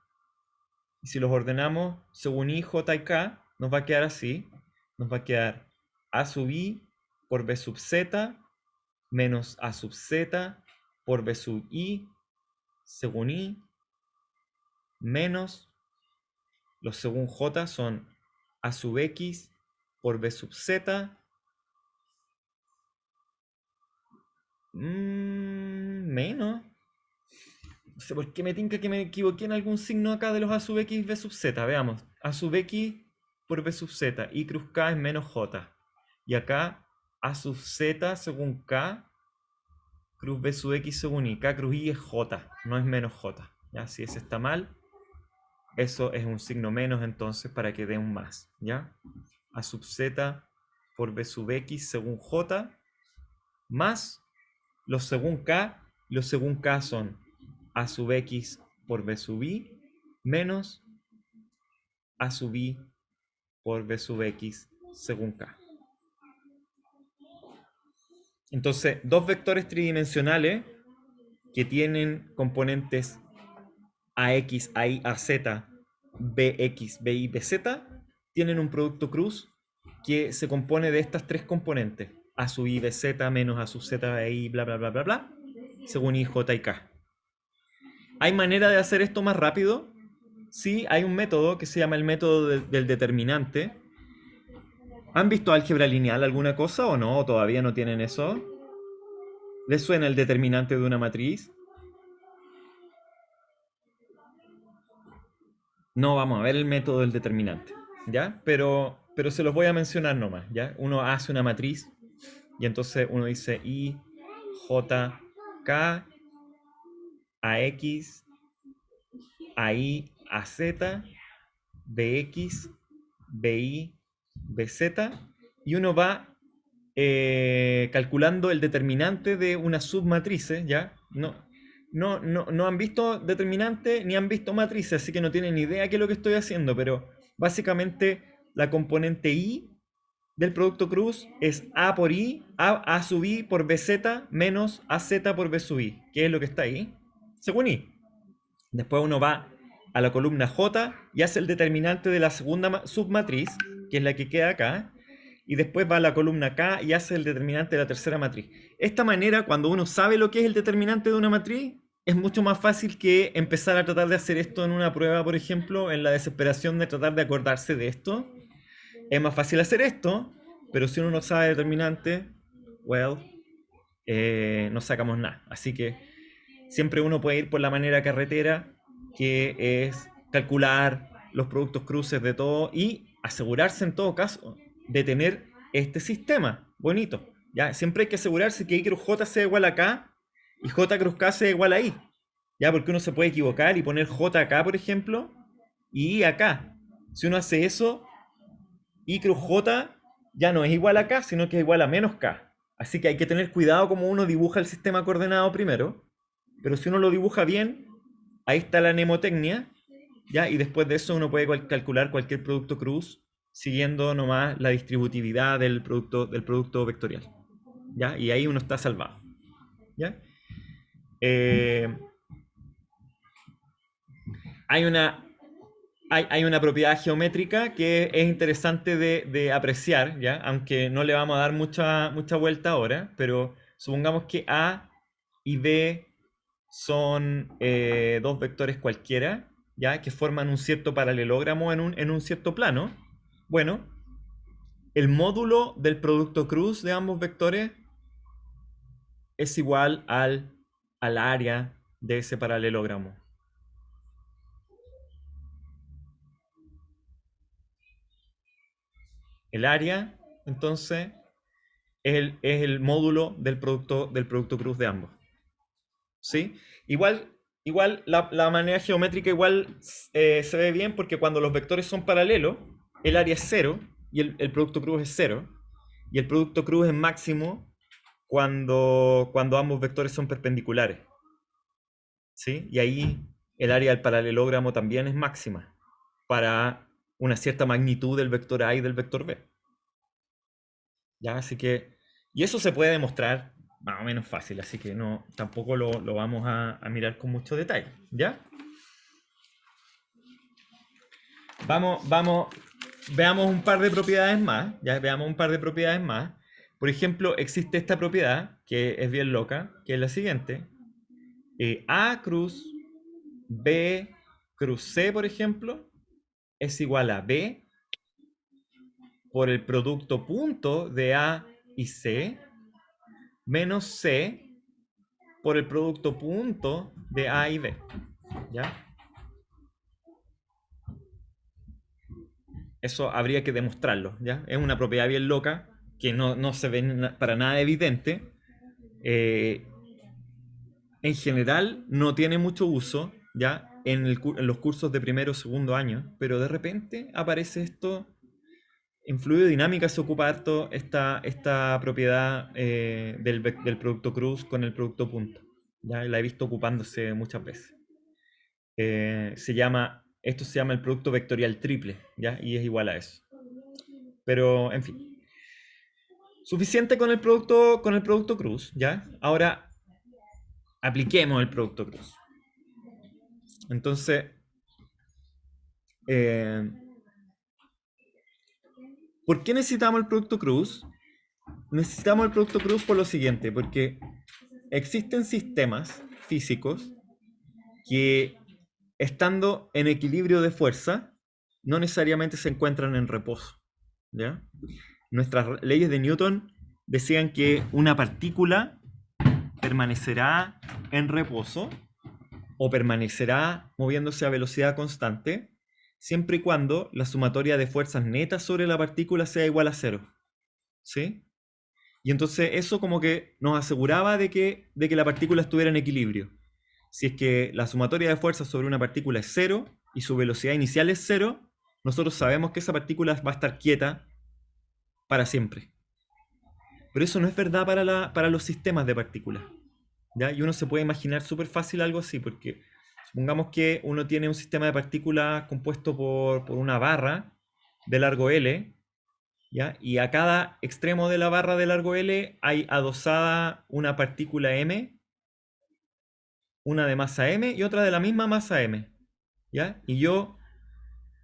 Y si los ordenamos según I, J y K, nos va a quedar así. Nos va a quedar A sub I por B sub Z menos A sub Z por B sub I según I menos los según J son A sub X por B sub Z menos. No sé por qué me tinca que me equivoqué en algún signo acá de los A sub X y B sub Z. Veamos. A sub X por B sub Z. I cruz K es menos J. Y acá A sub Z según K, cruz B sub X según I. K cruz I es J, no es menos J. ¿Ya? Si ese está mal, eso es un signo menos entonces para que dé un más. ¿Ya? A sub Z por B sub X según J más los según K. Los según K son A sub X por B sub I menos A sub I por B sub X según K. Entonces, dos vectores tridimensionales que tienen componentes AX, AI, AZ, BX, BY, BZ, tienen un producto cruz que se compone de estas tres componentes. A sub I, BZ menos A sub Z, BI, bla, bla, bla, bla, bla, según I, J y K. ¿Hay manera de hacer esto más rápido? Sí, hay un método que se llama el método del determinante. ¿Han visto álgebra lineal alguna cosa o no? ¿O todavía no tienen eso? ¿Les suena el determinante de una matriz? No vamos a ver el método del determinante, ¿ya? Pero se los voy a mencionar nomás, ¿ya? Uno hace una matriz y entonces uno dice I, J, K, AX, AI, AZ, BX, BY, BZ, y uno va calculando el determinante de una submatriz, ¿ya? No han visto determinante ni han visto matrices, así que no tienen ni idea qué es lo que estoy haciendo, pero básicamente la componente I del producto cruz es A por I, A sub I por BZ menos AZ por B sub I, que es lo que está ahí, según I. Después uno va a la columna J y hace el determinante de la segunda submatriz, que es la que queda acá, y después va a la columna K y hace el determinante de la tercera matriz. Esta manera, cuando uno sabe lo que es el determinante de una matriz, es mucho más fácil que empezar a tratar de hacer esto en una prueba, por ejemplo, en la desesperación de tratar de acordarse de esto. Es más fácil hacer esto, pero si uno no sabe determinante, well, no sacamos nada. Así que siempre uno puede ir por la manera carretera, que es calcular los productos cruces de todo y asegurarse en todo caso de tener este sistema bonito. ¿Ya? Siempre hay que asegurarse que I cruz J sea igual a K y J cruz K sea igual a I. ¿Ya? Porque uno se puede equivocar y poner J acá, por ejemplo, y I acá. Si uno hace eso, I cruz J ya no es igual a K, sino que es igual a menos K. Así que hay que tener cuidado como uno dibuja el sistema coordenado primero. Pero si uno lo dibuja bien, ahí está la mnemotecnia, ¿ya? Y después de eso uno puede calcular cualquier producto cruz siguiendo nomás la distributividad del producto vectorial, ¿ya? Y ahí uno está salvado, ¿ya? Hay una propiedad geométrica que es interesante de apreciar, ¿ya? Aunque no le vamos a dar mucha vuelta ahora, pero supongamos que A y B son dos vectores cualquiera, ¿ya? Que forman un cierto paralelogramo en un cierto plano. Bueno, el módulo del producto cruz de ambos vectores es igual al área de ese paralelogramo. El área, entonces, es el módulo del producto cruz de ambos. ¿Sí? Igual la manera geométrica igual se ve bien porque cuando los vectores son paralelos, el área es 0 y el producto cruz es 0. Y el producto cruz es máximo cuando ambos vectores son perpendiculares. ¿Sí? Y ahí el área del paralelogramo también es máxima para una cierta magnitud del vector A y del vector B. ¿Ya? Así que, y eso se puede demostrar más o menos fácil, así que no, tampoco lo vamos a mirar con mucho detalle, ¿ya? Veamos un par de propiedades más, ya veamos un par de propiedades más. Por ejemplo, existe esta propiedad, que es bien loca, que es la siguiente. A cruz B cruz C, por ejemplo, es igual a B por el producto punto de A y C menos C por el producto punto de A y B. ¿Ya? Eso habría que demostrarlo, ¿ya? Es una propiedad bien loca que no se ve para nada evidente. En general no tiene mucho uso, ¿ya? En los cursos de primero o segundo año, pero de repente aparece esto. En fluidodinámica se ocupa harto esta propiedad del producto cruz con el producto punto. ¿Ya? La he visto ocupándose muchas veces. Esto se llama el producto vectorial triple, ¿ya? Y es igual a eso. Pero, en fin. Suficiente con el producto cruz, ¿ya? Ahora, apliquemos el producto cruz. Entonces, ¿por qué necesitamos el producto cruz? Necesitamos el producto cruz por lo siguiente, porque existen sistemas físicos que, estando en equilibrio de fuerza, no necesariamente se encuentran en reposo, ¿ya? Nuestras leyes de Newton decían que una partícula permanecerá en reposo o permanecerá moviéndose a velocidad constante siempre y cuando la sumatoria de fuerzas netas sobre la partícula sea igual a cero. ¿Sí? Y entonces eso como que nos aseguraba de que la partícula estuviera en equilibrio. Si es que la sumatoria de fuerzas sobre una partícula es cero y su velocidad inicial es cero, nosotros sabemos que esa partícula va a estar quieta para siempre. Pero eso no es verdad para los sistemas de partículas, ¿ya? Y uno se puede imaginar súper fácil algo así, porque supongamos que uno tiene un sistema de partículas compuesto por una barra de largo L, ¿ya? Y a cada extremo de la barra de largo L hay adosada una partícula M, una de masa M y otra de la misma masa M, ¿ya? Y yo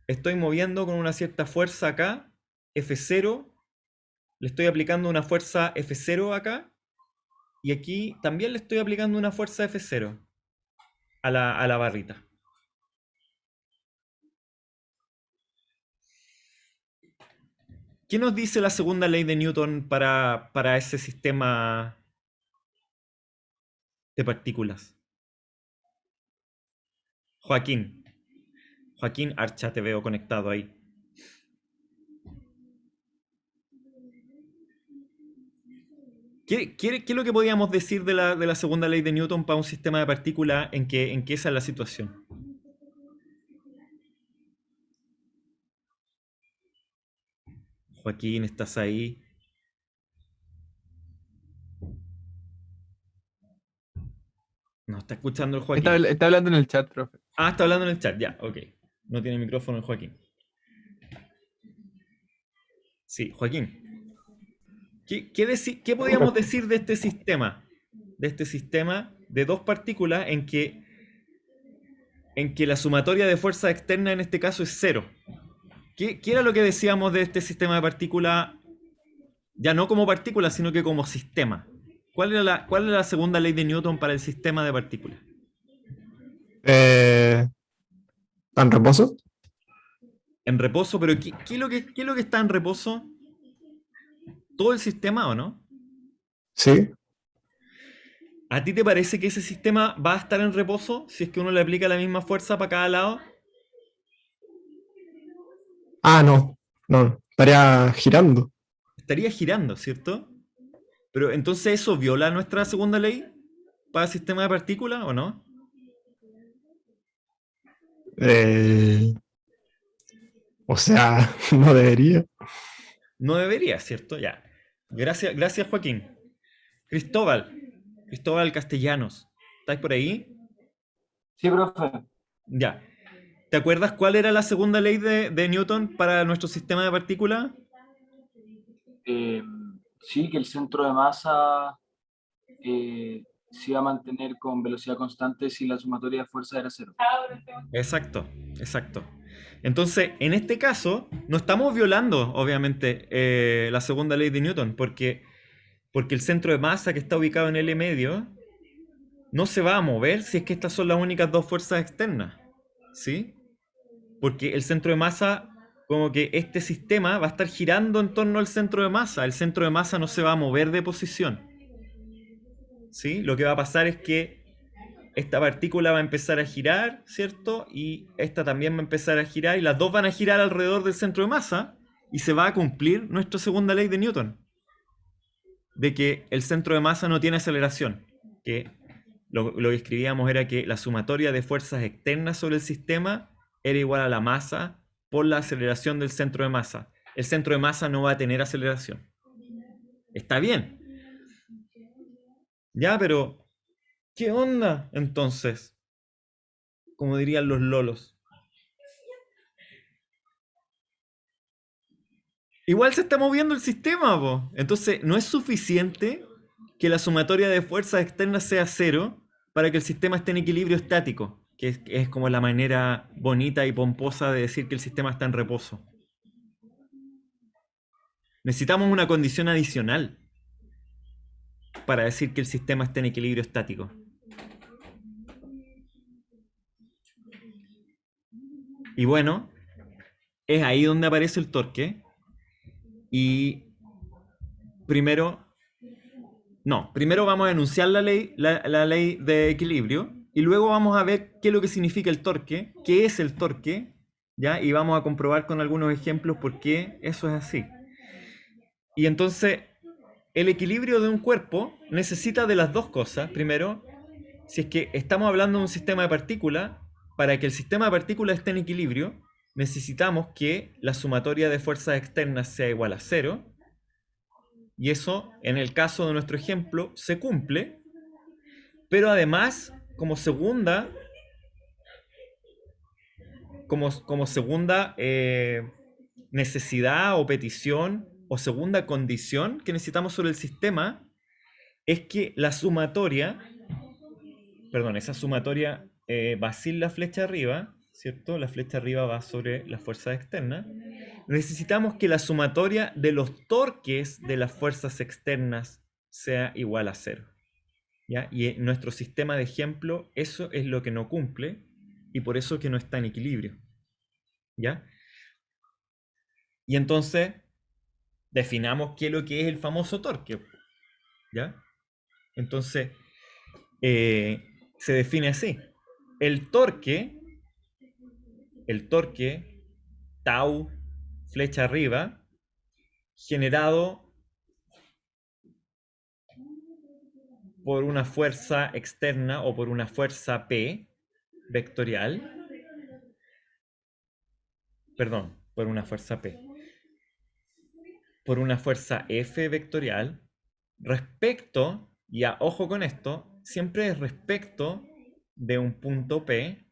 estoy moviendo con una cierta fuerza acá, F0, le estoy aplicando una fuerza F0 acá, y aquí también le estoy aplicando una fuerza F0 a la barrita. ¿Qué nos dice la segunda ley de Newton para ese sistema de partículas? Joaquín Archa, te veo conectado ahí. ¿Qué es lo que podíamos decir de la segunda ley de Newton para un sistema de partículas en que esa es la situación? Joaquín, ¿estás ahí? No, está escuchando el Joaquín. Está hablando en el chat, profe. Ah, está hablando en el chat, ya, ok. No tiene micrófono el Joaquín. Sí, Joaquín. ¿Qué podríamos decir de este sistema? De este sistema de dos partículas en que la sumatoria de fuerza externa en este caso es cero. ¿Qué era lo que decíamos de este sistema de partículas? Ya no como partícula, sino que como sistema. ¿Cuál era la segunda ley de Newton para el sistema de partículas? ¿En reposo? En reposo, pero ¿qué es lo que está en reposo? ¿Todo el sistema o no? Sí. ¿A ti te parece que ese sistema va a estar en reposo si es que uno le aplica la misma fuerza para cada lado? Ah, no. No, estaría girando. Estaría girando, ¿cierto? Pero entonces eso viola nuestra segunda ley para el sistema de partículas ¿o no? O sea, no debería. No debería, ¿cierto? Ya. Gracias Joaquín. Cristóbal Castellanos. ¿Estáis por ahí? Sí, profe. Ya. ¿Te acuerdas cuál era la segunda ley de Newton para nuestro sistema de partículas? Sí, que el centro de masa se iba a mantener con velocidad constante si la sumatoria de fuerza era cero. Exacto. Entonces, en este caso, no estamos violando, obviamente, la segunda ley de Newton, porque el centro de masa que está ubicado en L medio no se va a mover si es que estas son las únicas dos fuerzas externas, ¿sí? Porque el centro de masa, como que este sistema va a estar girando en torno al centro de masa. El centro de masa no se va a mover de posición, ¿sí? Lo que va a pasar es que esta partícula va a empezar a girar, ¿cierto? Y esta también va a empezar a girar, y las dos van a girar alrededor del centro de masa, y se va a cumplir nuestra segunda ley de Newton, de que el centro de masa no tiene aceleración, que lo que escribíamos era que la sumatoria de fuerzas externas sobre el sistema era igual a la masa por la aceleración del centro de masa. El centro de masa no va a tener aceleración. Está bien. Ya, pero ¿qué onda entonces? Como dirían los lolos. Igual se está moviendo el sistema, po. Entonces, no es suficiente que la sumatoria de fuerzas externas sea cero para que el sistema esté en equilibrio estático, que es como la manera bonita y pomposa de decir que el sistema está en reposo. Necesitamos una condición adicional para decir que el sistema está en equilibrio estático. Y bueno, es ahí donde aparece el torque. Y primero vamos a enunciar la ley de equilibrio, y luego vamos a ver qué es lo que significa el torque, qué es el torque, ¿ya? Y vamos a comprobar con algunos ejemplos por qué eso es así. Y entonces, el equilibrio de un cuerpo necesita de las dos cosas. Primero, si es que estamos hablando de un sistema de partículas, para que el sistema de partículas esté en equilibrio, necesitamos que la sumatoria de fuerzas externas sea igual a 0. Y eso, en el caso de nuestro ejemplo, se cumple. Pero además, como segunda necesidad o petición o segunda condición que necesitamos sobre el sistema, es que la sumatoria, perdón, esa sumatoria va sin la flecha arriba, ¿cierto? La flecha arriba va sobre las fuerzas externas. Necesitamos que la sumatoria de los torques de las fuerzas externas sea igual a 0. ¿Ya? Y en nuestro sistema de ejemplo, eso es lo que no cumple y por eso que no está en equilibrio. ¿Ya? Y entonces, definamos qué es lo que es el famoso torque. ¿Ya? Entonces, se define así. El torque, tau, flecha arriba, generado por una fuerza externa o por una fuerza P vectorial, perdón, por una fuerza P, por una fuerza F vectorial, respecto, ya ojo con esto, siempre es respecto de un punto P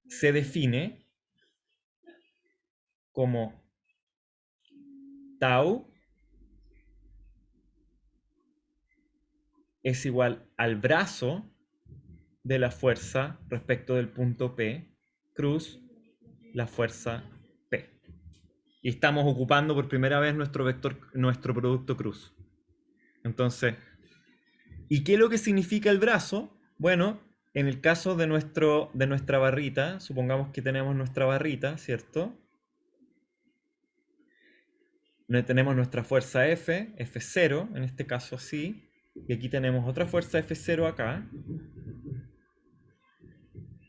se define como tau es igual al brazo de la fuerza respecto del punto P cruz la fuerza P. Y estamos ocupando por primera vez nuestro vector, nuestro producto cruz. Entonces, ¿y qué es lo que significa el brazo? Bueno, en el caso de nuestra barrita, supongamos que tenemos nuestra barrita, ¿cierto? Tenemos nuestra fuerza F, F0, en este caso así, y aquí tenemos otra fuerza F0 acá.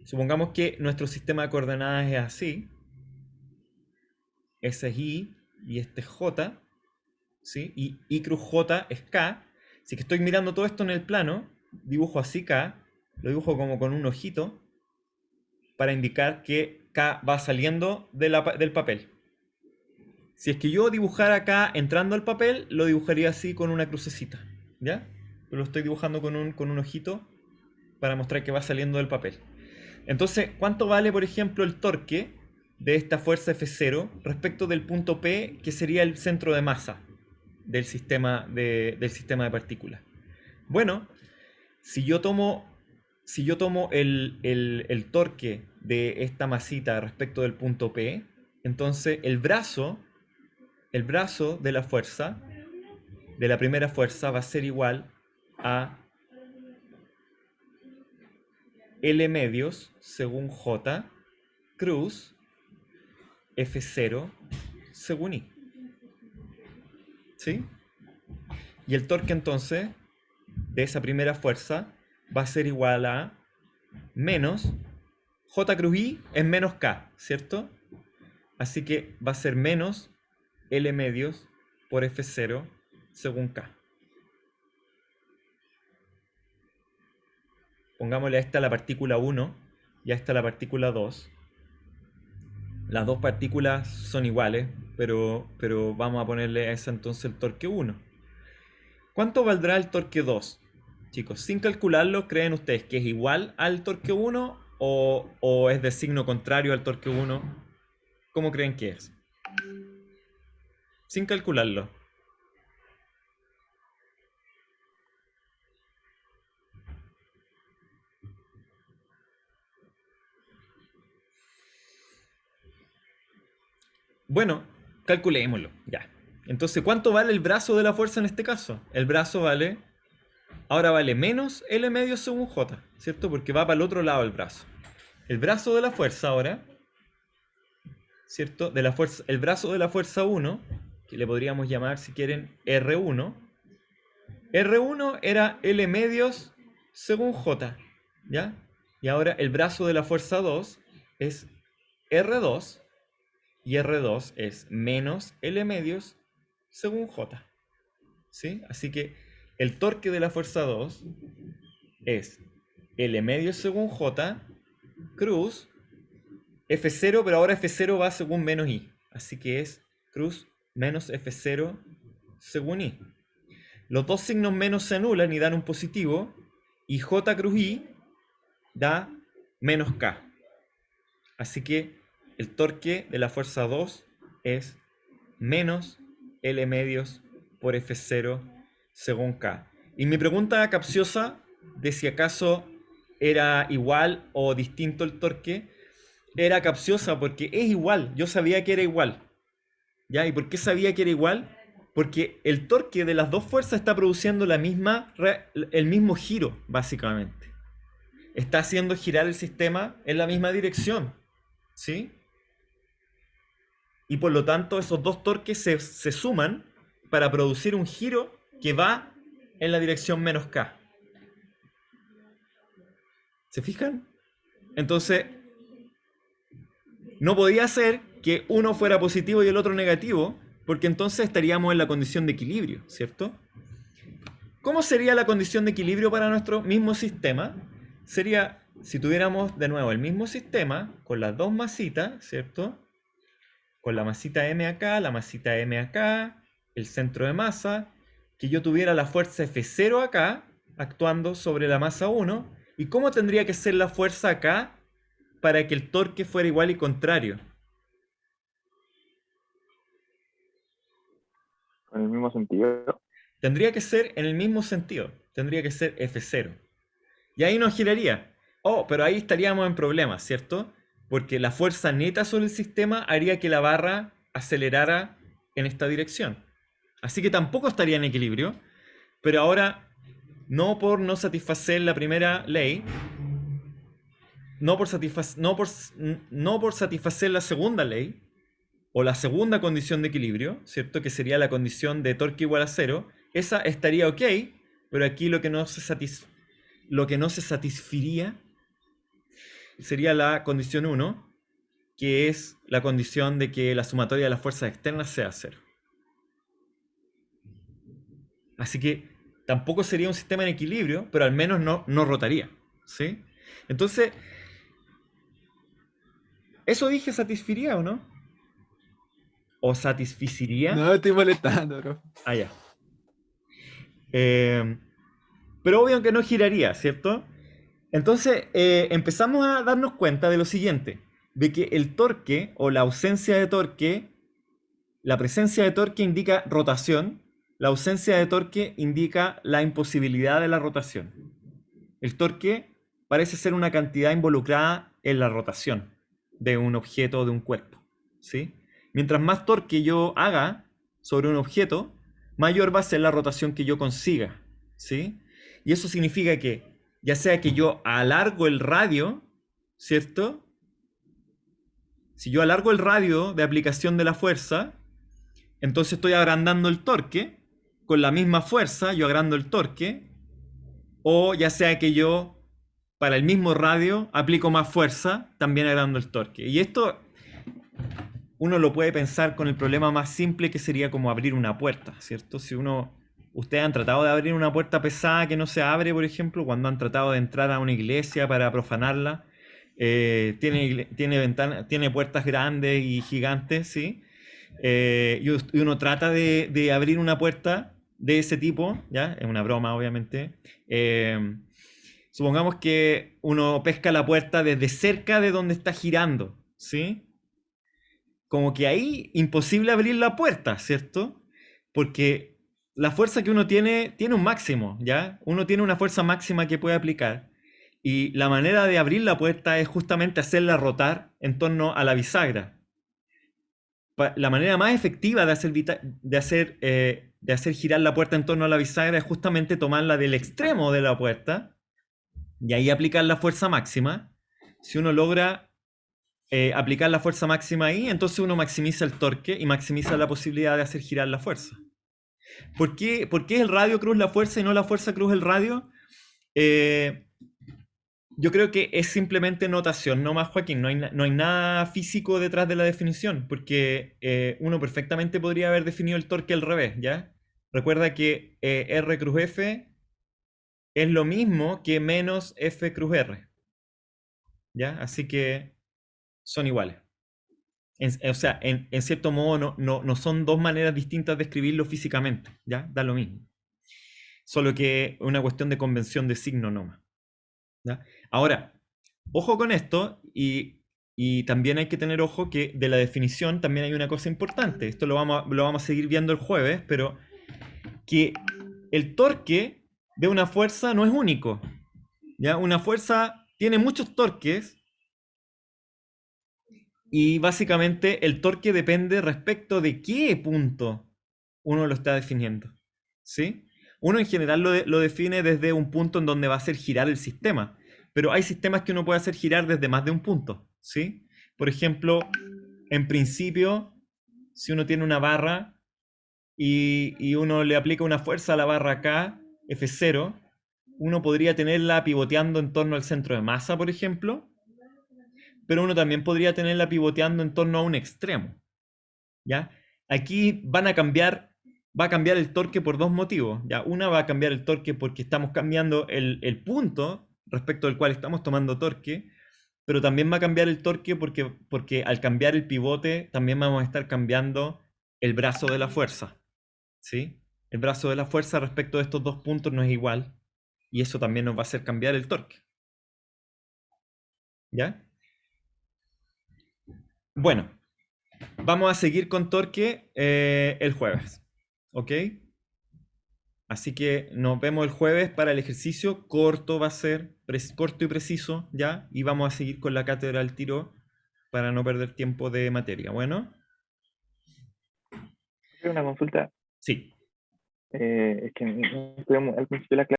Supongamos que nuestro sistema de coordenadas es así. Ese es I y este es J, ¿sí? Y I cruz J es K. Así que estoy mirando todo esto en el plano, dibujo así K, lo dibujo como con un ojito, para indicar que K va saliendo del papel. Si es que yo dibujara acá entrando al papel, lo dibujaría así con una crucecita, ¿ya? Pero lo estoy dibujando con un ojito para mostrar que va saliendo del papel. Entonces, ¿cuánto vale, por ejemplo, el torque de esta fuerza F0 respecto del punto P, que sería el centro de masa del sistema de partículas? Bueno, si yo tomo el torque de esta masita respecto del punto P, entonces el brazo de la fuerza, de la primera fuerza, va a ser igual a L medios según J cruz F0 según I. ¿Sí? Y el torque entonces de esa primera fuerza va a ser igual a menos J cruz I es menos K, ¿cierto? Así que va a ser menos L medios por F0 según K. Pongámosle a esta la partícula 1 y a esta la partícula 2. Las dos partículas son iguales, pero vamos a ponerle a esa entonces el torque 1. ¿Cuánto valdrá el torque 2? Chicos, sin calcularlo, ¿creen ustedes que es igual al torque 1 o es de signo contrario al torque 1? ¿Cómo creen que es? Sin calcularlo. Bueno, calculémoslo, ya. Entonces, ¿cuánto vale el brazo de la fuerza en este caso? El brazo ahora vale menos L medio según J, ¿cierto? Porque va para el otro lado el brazo. El brazo de la fuerza ahora, ¿cierto? El brazo de la fuerza 1, que le podríamos llamar, si quieren, R1. R1 era L medios según J, ¿ya? Y ahora el brazo de la fuerza 2 es R2, y R2 es menos L medios según J. ¿Sí? Así que el torque de la fuerza 2 es L medios según J, cruz, F0, pero ahora F0 va según menos I. Así que es cruz menos F0 según I. Los dos signos menos se anulan y dan un positivo, y J cruz I da menos K. Así que el torque de la fuerza 2 es menos L medios por F0 según K. Y mi pregunta capciosa de si acaso era igual o distinto el torque, era capciosa porque es igual. Yo sabía que era igual. ¿Ya? ¿Y por qué sabía que era igual? Porque el torque de las dos fuerzas está produciendo el mismo giro, básicamente. Está haciendo girar el sistema en la misma dirección. ¿Sí? Y por lo tanto esos dos torques se suman para producir un giro que va en la dirección menos K. ¿Se fijan? Entonces, no podía ser que uno fuera positivo y el otro negativo, porque entonces estaríamos en la condición de equilibrio, ¿cierto? ¿Cómo sería la condición de equilibrio para nuestro mismo sistema? Sería, si tuviéramos de nuevo el mismo sistema, con las dos masitas, ¿cierto? Con la masita M acá, la masita M acá, el centro de masa, que yo tuviera la fuerza F0 acá, actuando sobre la masa 1, ¿y cómo tendría que ser la fuerza acá para que el torque fuera igual y contrario? En el mismo sentido. Tendría que ser en el mismo sentido, tendría que ser F0. Y ahí nos giraría. Oh, pero ahí estaríamos en problemas, ¿cierto? Porque la fuerza neta sobre el sistema haría que la barra acelerara en esta dirección. Así que tampoco estaría en equilibrio. Pero ahora, no por no satisfacer la primera ley, no por satisfacer la segunda ley, o la segunda condición de equilibrio, ¿cierto? Que sería la condición de torque igual a 0, esa estaría ok, pero aquí lo que no se satisfiría sería la condición 1, que es la condición de que la sumatoria de las fuerzas externas sea 0. Así que tampoco sería un sistema en equilibrio, pero al menos no rotaría, ¿sí? Entonces, ¿eso dije satisfiría o no? ¿O satisficiría? No, estoy molestando, bro. Ah, ya. Pero obvio que no giraría, ¿cierto? Entonces, empezamos a darnos cuenta de lo siguiente, de que el torque o la ausencia de torque, la presencia de torque indica rotación, la ausencia de torque indica la imposibilidad de la rotación. El torque parece ser una cantidad involucrada en la rotación de un objeto o de un cuerpo, ¿sí? Mientras más torque yo haga sobre un objeto, mayor va a ser la rotación que yo consiga, ¿sí? Y eso significa que, ya sea que yo alargo el radio, ¿cierto? Si yo alargo el radio de aplicación de la fuerza, entonces estoy agrandando el torque, con la misma fuerza yo agrando el torque, o ya sea que yo, para el mismo radio, aplico más fuerza, también agrando el torque. Y esto uno lo puede pensar con el problema más simple, que sería como abrir una puerta, ¿cierto? Si ustedes han tratado de abrir una puerta pesada que no se abre, por ejemplo, cuando han tratado de entrar a una iglesia para profanarla, tiene puertas grandes y gigantes, ¿sí? Y uno trata de abrir una puerta de ese tipo, ¿ya? Es una broma, obviamente. Supongamos que uno pesca la puerta desde cerca de donde está girando, ¿sí? Como que ahí imposible abrir la puerta, ¿cierto? Porque la fuerza que uno tiene un máximo, ¿ya? Uno tiene una fuerza máxima que puede aplicar. Y la manera de abrir la puerta es justamente hacerla rotar en torno a la bisagra. La manera más efectiva de hacer girar la puerta en torno a la bisagra es justamente tomarla del extremo de la puerta y ahí aplicar la fuerza máxima. Si uno logra aplicar la fuerza máxima ahí, entonces uno maximiza el torque y maximiza la posibilidad de hacer girar la fuerza. ¿Por qué es el radio cruz la fuerza y no la fuerza cruz el radio? Yo creo que es simplemente notación, no más, Joaquín. No hay nada físico detrás de la definición, porque uno perfectamente podría haber definido el torque al revés, ¿ya? Recuerda que R cruz F es lo mismo que menos F cruz R, ¿ya? Así que son iguales. O sea, en cierto modo no son dos maneras distintas de escribirlo físicamente, ¿ya? Da lo mismo. Solo que es una cuestión de convención de signo nomás, ¿ya? Ahora, ojo con esto, y también hay que tener ojo que de la definición también hay una cosa importante. Esto lo vamos a seguir viendo el jueves, pero que el torque de una fuerza no es único, ¿ya? Una fuerza tiene muchos torques y básicamente el torque depende respecto de qué punto uno lo está definiendo, ¿sí? Uno en general lo define desde un punto en donde va a hacer girar el sistema, pero hay sistemas que uno puede hacer girar desde más de un punto, ¿sí? Por ejemplo, en principio, si uno tiene una barra y uno le aplica una fuerza a la barra K, F0, uno podría tenerla pivoteando en torno al centro de masa, por ejemplo, pero uno también podría tenerla pivoteando en torno a un extremo, ¿ya? Aquí va a cambiar el torque por dos motivos, ¿ya? Una va a cambiar el torque porque estamos cambiando el punto respecto al cual estamos tomando torque, pero también va a cambiar el torque porque al cambiar el pivote también vamos a estar cambiando el brazo de la fuerza, ¿sí? El brazo de la fuerza respecto de estos dos puntos no es igual y eso también nos va a hacer cambiar el torque, ¿ya? Bueno, vamos a seguir con torque el jueves, ¿ok? Así que nos vemos el jueves para el ejercicio. Corto va a ser, corto y preciso, ¿ya? Y vamos a seguir con la cátedra al tiro para no perder tiempo de materia. Bueno, Una consulta. sí. Es que no estuvimos al principio de la clase.